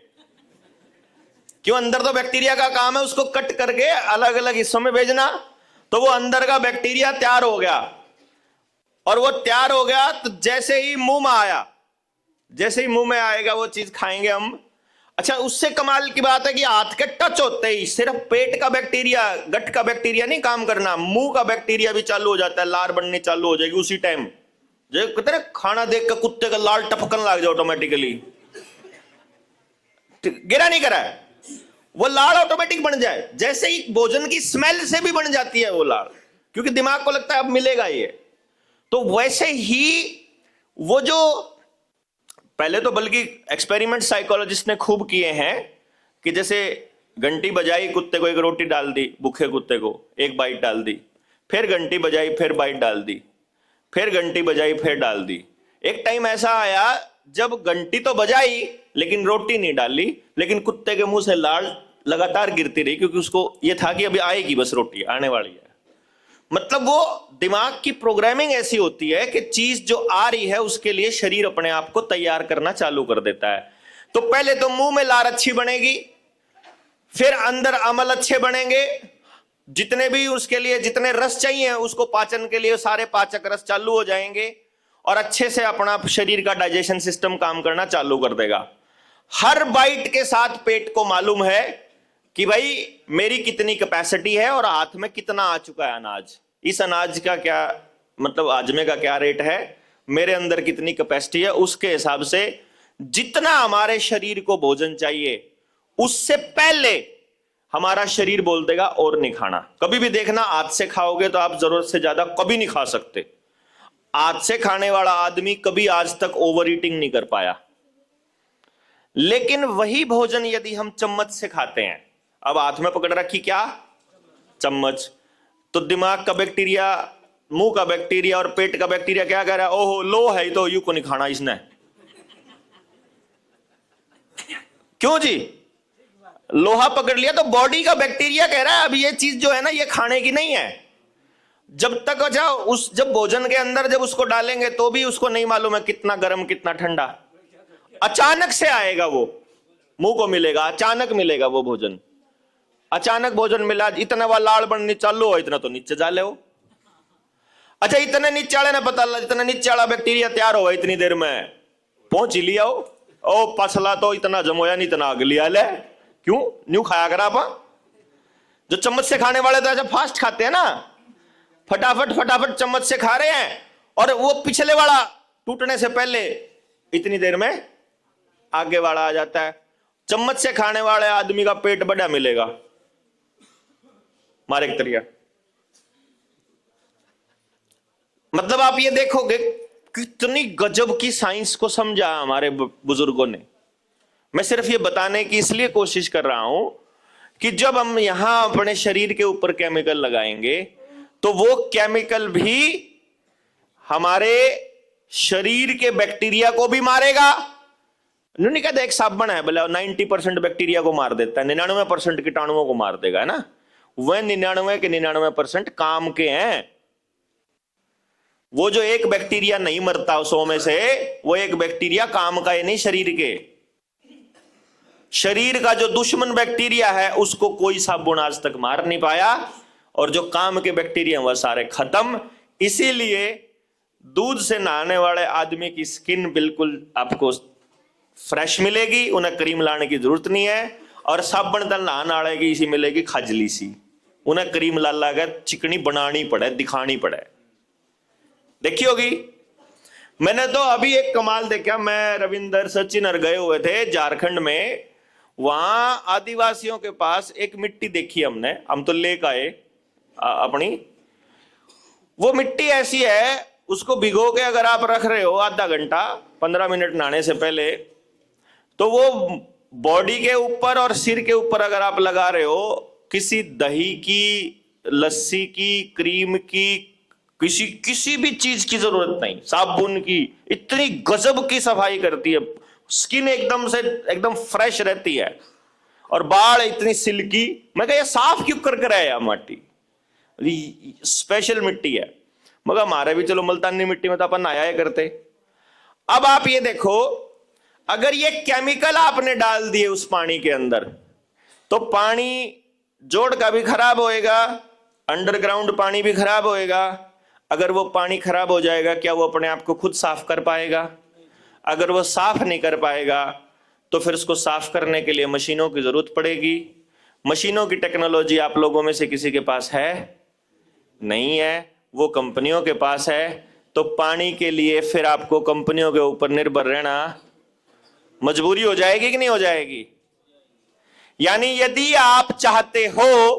क्यों? अंदर तो बैक्टीरिया का काम है उसको कट करके अलग अलग हिस्सों में भेजना। तो वो अंदर का बैक्टीरिया तैयार हो गया, और वो तैयार हो गया तो जैसे ही मुंह में आया, जैसे ही मुंह में आएगा वो चीज खाएंगे हम। अच्छा, उससे कमाल की बात है कि हाथ के टच होते ही सिर्फ पेट का बैक्टीरिया, गट का बैक्टीरिया नहीं काम करना, मुंह का बैक्टीरिया भी चालू हो जाता है, लार बननी चालू हो जाएगी उसी टाइम। जो कहते हैं खाना देख कर कुत्ते का लाल टपकन लग जाए ऑटोमेटिकली, गिरा नहीं करा है, वो लाल ऑटोमेटिक बन जाए। जैसे ही भोजन की स्मेल से भी बन जाती है वो लाल, क्योंकि दिमाग को लगता है अब मिलेगा ये। तो वैसे ही वो जो पहले तो बल्कि एक्सपेरिमेंट साइकोलॉजिस्ट ने खूब किए हैं कि जैसे घंटी बजाई, कुत्ते को एक रोटी डाल दी, भूखे कुत्ते को एक बाइट डाल दी, फिर घंटी बजाई, फिर बाइट डाल दी, फिर घंटी बजाई, फिर डाल दी। एक टाइम ऐसा आया जब घंटी तो बजाई लेकिन रोटी नहीं डाली, लेकिन कुत्ते के मुंह से लाल लगातार गिरती रही, क्योंकि उसको यह था कि अभी आएगी बस रोटी, आने वाली है। मतलब वो दिमाग की प्रोग्रामिंग ऐसी होती है कि चीज जो आ रही है उसके लिए शरीर अपने आप को तैयार करना चालू कर देता है। तो पहले तो मुंह में लार अच्छी बनेगी, फिर अंदर अमल अच्छे बनेंगे, जितने भी उसके लिए जितने रस चाहिए उसको पाचन के लिए सारे पाचक रस चालू हो जाएंगे, और अच्छे से अपना शरीर का डाइजेशन सिस्टम काम करना चालू कर देगा। हर बाइट के साथ पेट को मालूम है कि भाई मेरी कितनी कैपेसिटी है और हाथ में कितना आ चुका है अनाज, इस अनाज का क्या मतलब आजमे का क्या रेट है, मेरे अंदर कितनी कैपेसिटी है, उसके हिसाब से जितना हमारे शरीर को भोजन चाहिए उससे पहले हमारा शरीर बोल देगा और नहीं खाना। कभी भी देखना, आज से खाओगे तो आप जरूरत से ज्यादा कभी नहीं खा सकते। आज से खाने वाला आदमी कभी आज तक ओवर ईटिंग नहीं कर पाया। लेकिन वही भोजन यदि हम चम्मच से खाते हैं, अब हाथ में पकड़ रखी क्या, चम्मच, तो दिमाग का बैक्टीरिया, मुंह का बैक्टीरिया और पेट का बैक्टीरिया क्या कह रहा है, ओहो लो है तो यू को नहीं खाना इसने। क्यों जी? लोहा पकड़ लिया तो बॉडी का बैक्टीरिया कह रहा है अब ये चीज जो है ना ये खाने की नहीं है। जब तक अच्छा उस जब भोजन के अंदर जब उसको डालेंगे तो भी उसको नहीं मालूम है कितना गर्म कितना ठंडा। अचानक से आएगा वो, मुंह को मिलेगा, अचानक मिलेगा वो भोजन। अचानक भोजन मिला, इतना वह लाल बनने चालू हो, इतना तो नीचे डाले हो। अच्छा इतने नीचे वाले ने पता लगा, इतना नीचे वाला बैक्टीरिया तैयार हो इतनी देर में पहुंच ही लिया हो। ओ पसला तो इतना जमोया नहीं, इतना आग लिया ले। क्यों न्यू खाया करा आप? जो चम्मच से खाने वाले तो ऐसा फास्ट खाते हैं ना, फटाफट फटाफट चम्मच से खा रहे हैं, और वो पिछले वाला टूटने से पहले इतनी देर में आगे वाला आ जाता है। चम्मच से खाने वाले आदमी का पेट बड़ा मिलेगा मारे एक तरिया। मतलब आप ये देखोगे कितनी गजब की साइंस को समझा हमारे बुजुर्गों ने। मैं सिर्फ ये बताने की इसलिए कोशिश कर रहा हूं कि जब हम यहां अपने शरीर के ऊपर केमिकल लगाएंगे तो वो केमिकल भी हमारे शरीर के बैक्टीरिया को भी मारेगा। नहीं कहते एक साबुन है बोले 90% बैक्टीरिया को मार देता है, 99% कीटाणुओं को मार देगा, है ना। वह 99 के 99% काम के हैं। वो जो एक बैक्टीरिया नहीं मरता 100 में से, वो एक बैक्टीरिया काम का है नहीं शरीर के। शरीर का जो दुश्मन बैक्टीरिया है उसको कोई साबुन आज तक मार नहीं पाया, और जो काम के बैक्टीरिया वह सारे खत्म। इसीलिए दूध से नहाने वाले आदमी की स्किन बिल्कुल आपको फ्रेश मिलेगी, उन्हें क्रीम लाने की जरूरत नहीं है। और साबुन तल नहाने वाले की इसी मिलेगी खजली सी, उन्हें क्रीम ला ला कर चिकनी बनानी पड़े, दिखानी पड़े। देखी होगी। मैंने तो अभी एक कमाल देखा, मैं रविंदर सचिन और गए हुए थे झारखंड में, वहां आदिवासियों के पास एक मिट्टी देखी हमने, हम तो लेकर आए अपनी। वो मिट्टी ऐसी है, उसको भिगो के अगर आप रख रहे हो आधा घंटा 15 मिनट नहाने से पहले, तो वो बॉडी के ऊपर और सिर के ऊपर अगर आप लगा रहे हो, किसी दही की, लस्सी की, क्रीम की, किसी भी चीज की जरूरत नहीं, साबुन की, इतनी गजब की सफाई करती है। स्किन एकदम से एकदम फ्रेश रहती है, और बाल इतनी सिल्की। मैं कहा साफ क्यों कर कर आया माटी, स्पेशल मिट्टी है। मगर हमारे भी चलो मुल्तानी मिट्टी में तो अपन नहाया करते। अब आप ये देखो, अगर ये केमिकल आपने डाल दिए उस पानी के अंदर, तो पानी जोड़ का भी खराब होएगा, अंडरग्राउंड पानी भी खराब होएगा। अगर वो पानी खराब हो जाएगा, क्या वो अपने आप को खुद साफ कर पाएगा? अगर वो साफ नहीं कर पाएगा तो फिर उसको साफ करने के लिए मशीनों की जरूरत पड़ेगी। मशीनों की टेक्नोलॉजी आप लोगों में से किसी के पास है? नहीं है, वो कंपनियों के पास है। तो पानी के लिए फिर आपको कंपनियों के ऊपर निर्भर रहना मजबूरी हो जाएगी कि नहीं हो जाएगी? यानी यदि आप चाहते हो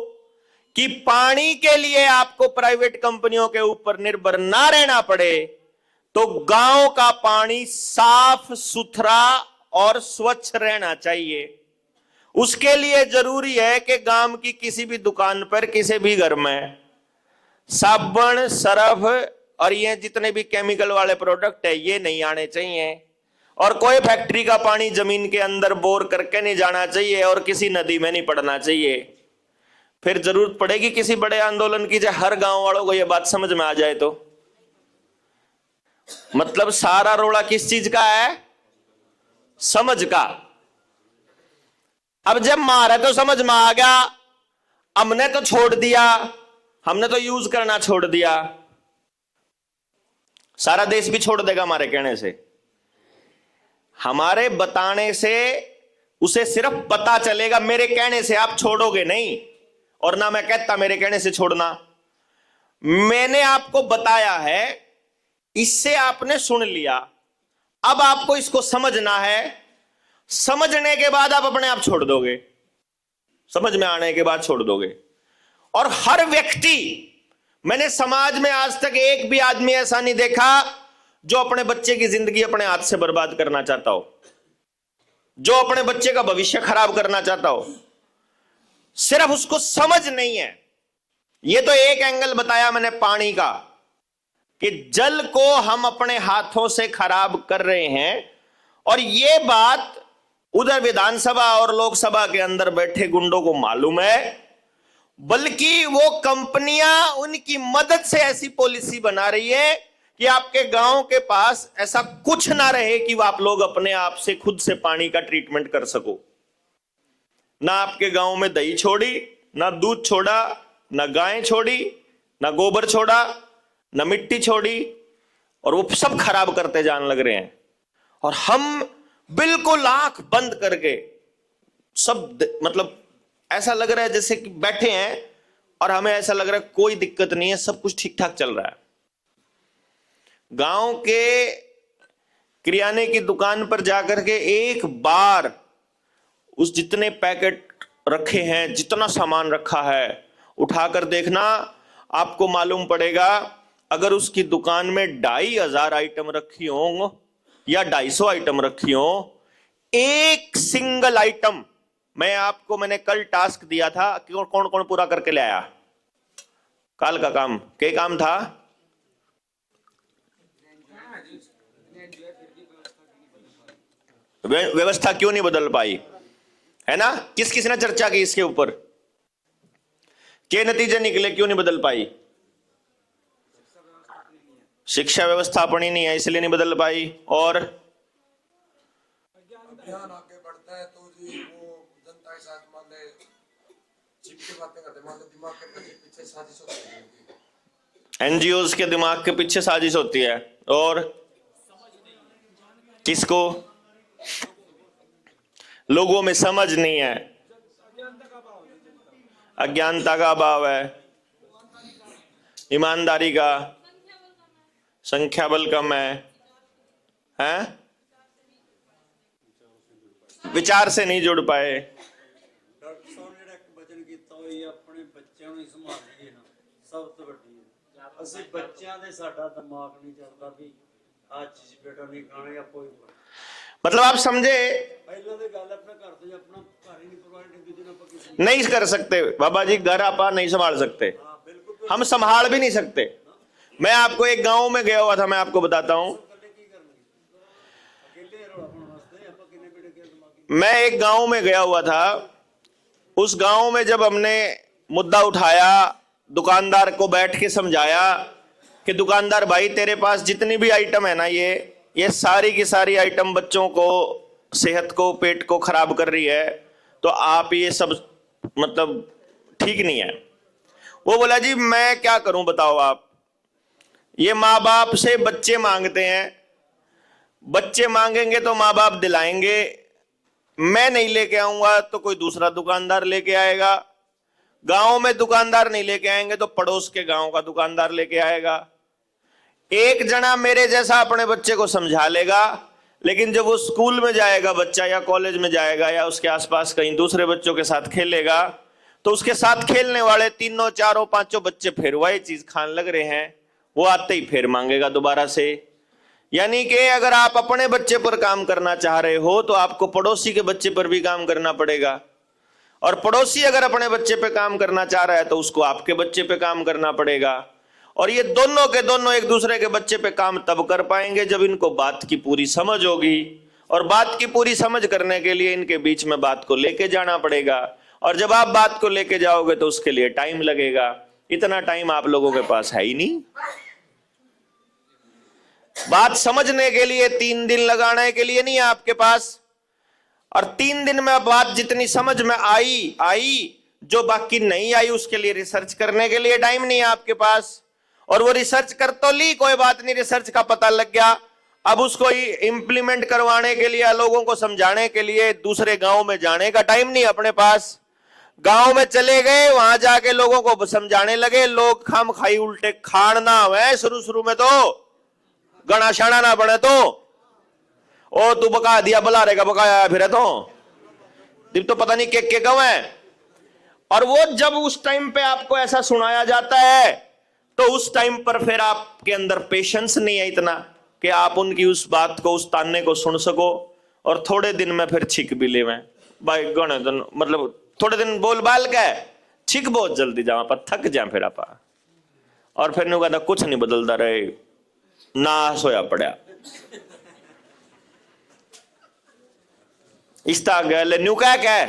कि पानी के लिए आपको प्राइवेट कंपनियों के ऊपर निर्भर ना रहना पड़े, तो गांव का पानी साफ सुथरा और स्वच्छ रहना चाहिए। उसके लिए जरूरी है कि गांव की किसी भी दुकान पर, किसी भी घर में साबुन, सरफ और ये जितने भी केमिकल वाले प्रोडक्ट है ये नहीं आने चाहिए। और कोई फैक्ट्री का पानी जमीन के अंदर बोर करके नहीं जाना चाहिए, और किसी नदी में नहीं पड़ना चाहिए। फिर जरूरत पड़ेगी किसी बड़े आंदोलन की, जब हर गांव वालों को यह बात समझ में आ जाए तो। मतलब सारा रोड़ा किस चीज का है? समझ का। अब जब मारा तो समझ में आ गया, हमने तो छोड़ दिया, हमने तो यूज करना छोड़ दिया। सारा देश भी छोड़ देगा हमारे कहने से, हमारे बताने से। उसे सिर्फ पता चलेगा, मेरे कहने से आप छोड़ोगे नहीं, और ना मैं कहता मेरे कहने से छोड़ना। मैंने आपको बताया है, इससे आपने सुन लिया, अब आपको इसको समझना है। समझने के बाद आप अपने आप छोड़ दोगे। समझ में आने के बाद छोड़ दोगे। और हर व्यक्ति, मैंने समाज में आज तक एक भी आदमी ऐसा नहीं देखा जो अपने बच्चे की जिंदगी अपने हाथ से बर्बाद करना चाहता हो, जो अपने बच्चे का भविष्य खराब करना चाहता हो। सिर्फ उसको समझ नहीं है। यह तो एक एंगल बताया मैंने पानी का, कि जल को हम अपने हाथों से खराब कर रहे हैं, और यह बात उधर विधानसभा और लोकसभा के अंदर बैठे गुंडों को मालूम है, बल्कि वो कंपनियां उनकी मदद से ऐसी पॉलिसी बना रही है कि आपके गांव के पास ऐसा कुछ ना रहे कि आप लोग अपने आप से खुद से पानी का ट्रीटमेंट कर सको। ना आपके गांव में दही छोड़ी, ना दूध छोड़ा, ना गायें छोड़ी, ना गोबर छोड़ा, ना मिट्टी छोड़ी, और वो सब खराब करते जाने लग रहे हैं। और हम बिल्कुल आंख बंद करके सब, मतलब ऐसा लग रहा है जैसे कि बैठे हैं और हमें ऐसा लग रहा है कोई दिक्कत नहीं है, सब कुछ ठीक ठाक चल रहा है। गांव के किराने की दुकान पर जाकर के एक बार उस जितने पैकेट रखे हैं, जितना सामान रखा है, उठाकर देखना, आपको मालूम पड़ेगा अगर उसकी दुकान में 2500 आइटम रखी हों या 250 आइटम रखी हो, एक सिंगल आइटम मैंने कल टास्क दिया था कि कौन कौन पूरा करके ले आया। कल का काम क्या काम था? व्यवस्था क्यों नहीं बदल पाई, है ना? किस किसने चर्चा की इसके ऊपर? क्या नतीजे निकले, क्यों नहीं बदल पाई? शिक्षा व्यवस्था अपनी नहीं है इसलिए नहीं बदल पाई। और अभियान आगे बढ़ता है तो जी वो जनता के साथ मान ले चिपके बातें करते, मान ले दिमाग के पीछे साजिश होती है, एनजीओज के दिमाग के पीछे साजिश होती है। और किसको? लोगों में समझ नहीं है, अज्ञानता का अभाव है, ईमानदारी का, संख्या बल कम है, हैं? विचार से नहीं जुड़ पाए। डॉक्टर साहब ने एक वचन ਕੀਤਾ ਹੋਈ ਆਪਣੇ ਬੱਚਿਆਂ ਨੂੰ ਸੰਭਾਲੀਏ ਨਾ, ਸਭ ਤੋਂ ਵੱਡੀ ਹੈ। ਅਸੀਂ ਬੱਚਿਆਂ ਦੇ ਸਾਡਾ ਦਿਮਾਗ ਨਹੀਂ ਚੱਲਦਾ ਵੀ ਆ ਚੀਜ਼ ਬੇਟਾ ਨਹੀਂ ਖਾਣਾ ਜਾਂ ਕੋਈ। मतलब आप समझे, ਪਹਿਲਾਂ ਦੇ ਗੱਲ ਆਪਣੇ ਘਰ ਤੋਂ ਆਪਣਾ ਘਰ ਹੀ ਨਹੀਂ ਪ੍ਰੋਵਾਈਡ ਦੂਜੇ ਨੂੰ ਆਪਾਂ ਕਿਸੇ नहीं कर सकते बाबा जी, घर आप नहीं संभाल सकते, हम संभाल भी नहीं सकते। मैं आपको एक गांव में गया हुआ था, मैं आपको बताता हूं। मैं एक गांव में गया हुआ था, उस गांव में जब हमने मुद्दा उठाया, दुकानदार को बैठ के समझाया कि दुकानदार भाई तेरे पास जितनी भी आइटम है ना, ये सारी की सारी आइटम बच्चों को, सेहत को, पेट को खराब कर रही है, तो आप ये सब मतलब ठीक नहीं है। वो बोला जी मैं क्या करूं बताओ आप, ये माँ बाप से बच्चे मांगते हैं, बच्चे मांगेंगे तो माँ बाप दिलाएंगे, मैं नहीं लेके आऊंगा तो कोई दूसरा दुकानदार लेके आएगा, गांव में दुकानदार नहीं लेके आएंगे तो पड़ोस के गांव का दुकानदार लेके आएगा। एक जना मेरे जैसा अपने बच्चे को समझा लेगा, लेकिन जब वो स्कूल में जाएगा बच्चा या कॉलेज में जाएगा या उसके आसपास कहीं दूसरे बच्चों के साथ खेलेगा, तो उसके साथ खेलने वाले 3, 4, 5 बच्चे फिर वही चीज खाने लग रहे हैं, वो आते ही फिर मांगेगा दोबारा से। यानी कि अगर आप अपने बच्चे पर काम करना चाह रहे हो तो आपको पड़ोसी के बच्चे पर भी काम करना पड़ेगा, और पड़ोसी अगर अपने बच्चे पे काम करना चाह रहा है तो उसको आपके बच्चे पे काम करना पड़ेगा। और ये दोनों के दोनों एक दूसरे के बच्चे पे काम तब कर पाएंगे जब इनको बात की पूरी समझ होगी, और बात की पूरी समझ करने के लिए इनके बीच में बात को लेके जाना पड़ेगा, और जब आप बात को लेके जाओगे तो उसके लिए टाइम लगेगा। इतना टाइम आप लोगों के पास है ही नहीं। बात समझने के लिए 3 दिन लगाने के लिए नहीं है आपके पास, और 3 दिन में बात जितनी समझ में आई, जो बाकी नहीं आई उसके लिए रिसर्च करने के लिए टाइम नहीं है आपके पास। और वो रिसर्च कर तो ली, कोई बात नहीं, रिसर्च का पता लग गया, अब उसको इंप्लीमेंट करवाने के लिए, लोगों को समझाने के लिए दूसरे गांव में जाने का टाइम नहीं अपने पास। गांव में चले गए, वहां जाके लोगों को समझाने लगे, लोग खाम खाई उल्टे खान ना हुए शुरू में, तो गणा शाना ना बने, तो ओ तू बका दिया, बुला रहेगा बकाया फिर तो दिप तो पता नहीं के गाँव है, और वो जब उस टाइम पे आपको ऐसा सुनाया जाता है तो उस टाइम पर फिर आपके अंदर पेशेंस नहीं है इतना कि आप उनकी उस बात को, उस ताने को सुन सको और थोड़े दिन में फिर छिक भी ले में भाई गण दिन, मतलब थोड़े दिन बोल बाल के छिक बहुत जल्दी जावा पर थक जाए फिर आप और फिर नु कहता कुछ नहीं बदलता रहे नाश होया पड़ा इसता गए न्यू कह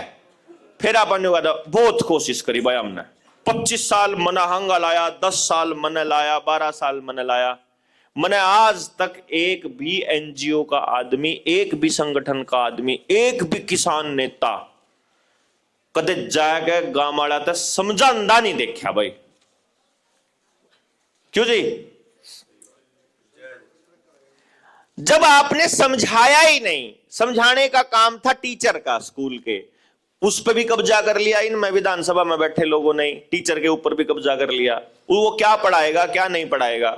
फिर अपन न्यू कहता बहुत कोशिश करी भाई हमने 25 साल मना हंगा लाया, 10 साल मने लाया, 12 साल मने लाया, मैंने आज तक एक भी एनजीओ का आदमी, एक भी संगठन का आदमी, एक भी किसान नेता कदे जाके गांव वाला तक समझांदा नहीं देखा भाई। क्यों जी? जब आपने समझाया ही नहीं, समझाने का काम था टीचर का स्कूल के, उस पर भी कब्जा कर लिया इनमें विधानसभा में बैठे लोगों ने, टीचर के ऊपर भी कब्जा कर लिया। वो क्या पढ़ाएगा क्या नहीं पढ़ाएगा।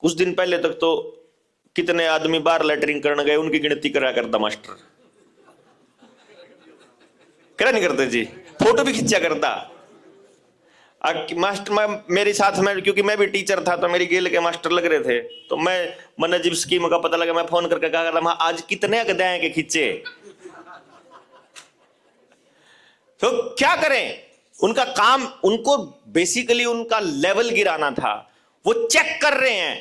कुछ दिन पहले तक तो कितने आदमी बाहर लेटरिंग करने गए उनकी गिनती करा करता मास्टर, क्या नहीं करते जी, फोटो भी खींचा करता। मास्टर मेरे साथ में, क्योंकि मैं भी टीचर था तो मेरी गेल के मास्टर लग रहे थे, तो मैंने जब स्कीम का पता लगा मैं फोन करके कहा करता आज कितने गधाए के खींचे। तो क्या करें, उनका काम, उनको बेसिकली उनका लेवल गिराना था। वो चेक कर रहे हैं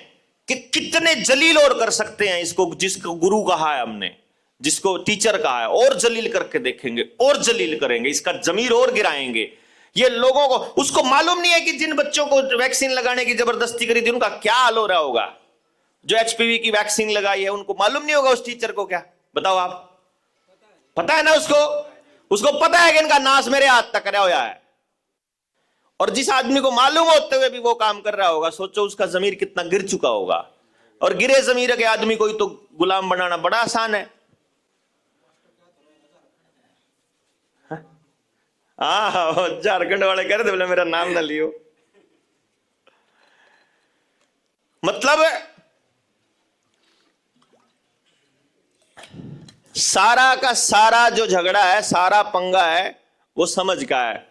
कि कितने जलील और कर सकते हैं इसको, जिसको गुरु कहा है हमने, जिसको टीचर कहा है, और जलील करके देखेंगे और जलील करेंगे, इसका जमीर और गिराएंगे। ये लोगों को, उसको मालूम नहीं है कि जिन बच्चों को वैक्सीन लगाने की जबरदस्ती करी थी उनका क्या हाल हो रहा होगा। जो एचपीवी की वैक्सीन लगाई है उनको मालूम नहीं होगा उस टीचर को क्या, बताओ आप? पता है ना उसको पता है कि इनका नाश मेरे हाथ तक करा हुआ है। और जिस आदमी को मालूम होते हुए भी वो काम कर रहा होगा, सोचो उसका जमीर कितना गिर चुका होगा। और गिरे जमीर के आदमी को ही तो गुलाम बनाना बड़ा आसान है। हाँ, झारखंड वाले कह रहे थे बोले मेरा नाम ना लियो। मतलब सारा का सारा जो झगड़ा है, सारा पंगा है, वो समझ का है।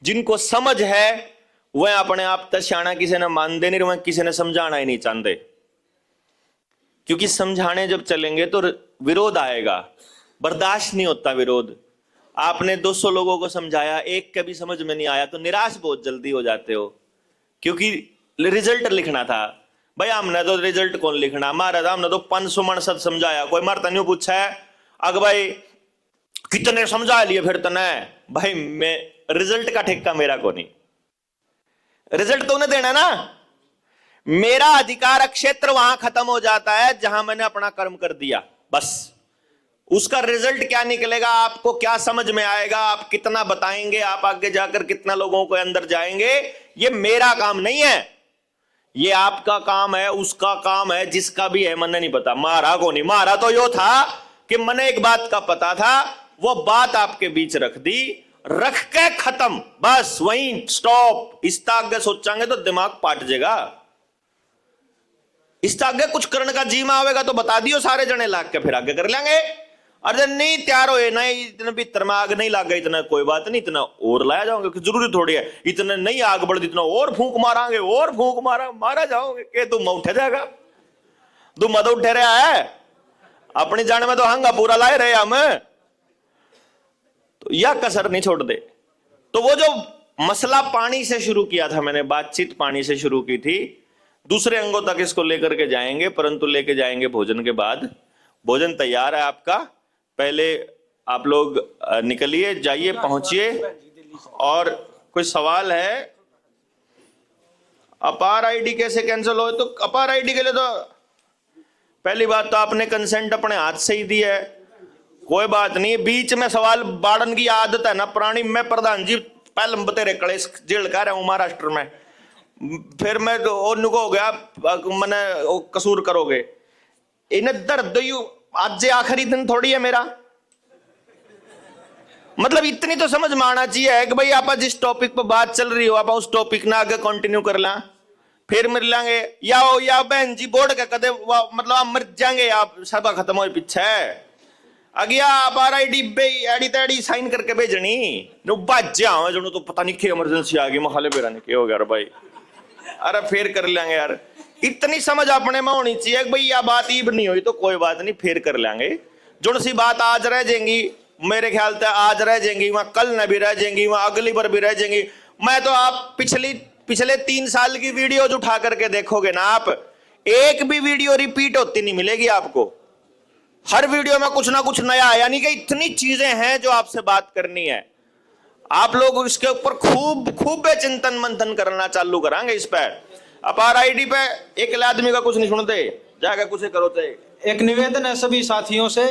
जिनको समझ है वह अपने आप तक सियाना किसी ने मानते नहीं, वह किसी ने समझाना ही नहीं चाहते। क्योंकि समझाने जब चलेंगे तो विरोध आएगा, बर्दाश्त नहीं होता विरोध। आपने 200 लोगों को समझाया, एक के भी समझ में नहीं आया तो निराश बहुत जल्दी हो जाते हो। क्योंकि रिजल्ट लिखना था भाई, हमने तो रिजल्ट कौन लिखना, मारा था हमने तो 500 मनसद समझाया, कोई मारता नहीं पूछा है अग भाई कितने समझा लिए फिर तने भाई, मैं रिजल्ट का ठेका मेरा को नहीं, रिजल्ट तो उन्हें देना ना। मेरा अधिकार क्षेत्र वहां खत्म हो जाता है जहां मैंने अपना कर्म कर दिया, बस। उसका रिजल्ट क्या निकलेगा, आपको क्या समझ में आएगा, आप कितना बताएंगे, आप आगे जाकर कितना लोगों के अंदर जाएंगे, ये मेरा काम नहीं है, ये आपका काम है, उसका काम है, जिसका भी है। मैंने नहीं पता, मारा को नहीं मारा तो यो था कि मैंने एक बात का पता था, वो बात आपके बीच रख दी, रख के खत्म, बस वहीं स्टॉप। इसका आगे सोचांगे तो दिमाग पाट जाएगा। इसका आगे कुछ करने का जीमा आवेगा तो बता दियो सारे जने लाग के, फिर आगे कर लेंगे। अरे नहीं तैयार हो, नहीं इतने भीतर में आग नहीं लग गई, इतना कोई बात नहीं, इतना और लाया जाओगे, जरूरी थोड़ी है इतने नहीं आग बढ़, इतना और फूंक मारांगे, और फूंक मारा जाओगे के तुम उठे जाएगा, तुम मत उठे रहा है, अपनी जाने में तो हंगा पूरा लाए रहे हम, तो यह कसर नहीं छोड़ दे। तो वो जो मसला पानी से शुरू किया था मैंने, बातचीत पानी से शुरू की थी, दूसरे अंगों तक इसको लेकर के जाएंगे, परंतु लेके जाएंगे भोजन के बाद। भोजन तैयार है आपका, पहले आप लोग निकलिए, जाइए, पहुंचिए। और कोई सवाल है? अपार आईडी कैसे कैंसिल हो? तो अपार आईडी के लिए तो पहली बात तो आपने कंसेंट अपने हाथ से ही दी है, कोई बात नहीं। बीच में सवाल बाड़न की आदत है ना पुरानी। मैं प्रधान जी पहले बतेरे कलेश जेल कह रहा हूं महाराष्ट्र में, फिर मैं उनको हो गया मैंने कसूर करोगे, इन्हें दर्द आज से आखिरी दिन थोड़ी है मेरा। मतलब इतनी तो समझ में आना चाहिए कि भाई आप जिस टॉपिक पर बात चल रही हो आप उस टॉपिक ना आगे कंटिन्यू कर ला, फिर मिल लेंगे। या बहन जी बोर्ड का कदे मतलब आप मर जाएंगे, आप सभा खत्म हो पीछे अगिया आप RID पे एडी तेडी साइन करके भेजनी नो बाजा हो जणो तो पता नहीं क्या इमरजेंसी आ गई मखाले बेरा ने क्या हो गया यार भाई। अरे फिर कर लेंगे यार, इतनी समझ अपने में होनी चाहिए कि भाई यह बात ईब नहीं हुई तो कोई बात नहीं फिर कर लेंगे। जो सी बात आज रह जाएंगी मेरे ख्याल से आज रह जाएंगी वहां कल न भी रह जाएंगी वहां अगली बार भी रह जाएंगी। मैं तो आप पिछले 3 साल की वीडियोज उठा करके देखोगे ना आप, एक भी वीडियो रिपीट होती नहीं मिलेगी आपको। हर वीडियो में कुछ ना कुछ नया, यानी कि इतनी चीजें हैं जो आपसे बात करनी है। आप लोग इसके ऊपर खूब चिंतन मंथन करना चालू करांगे इस पर। अब RID पे एक आदमी का कुछ नहीं सुनते, जाकर कुछ करो। एक निवेदन है सभी साथियों से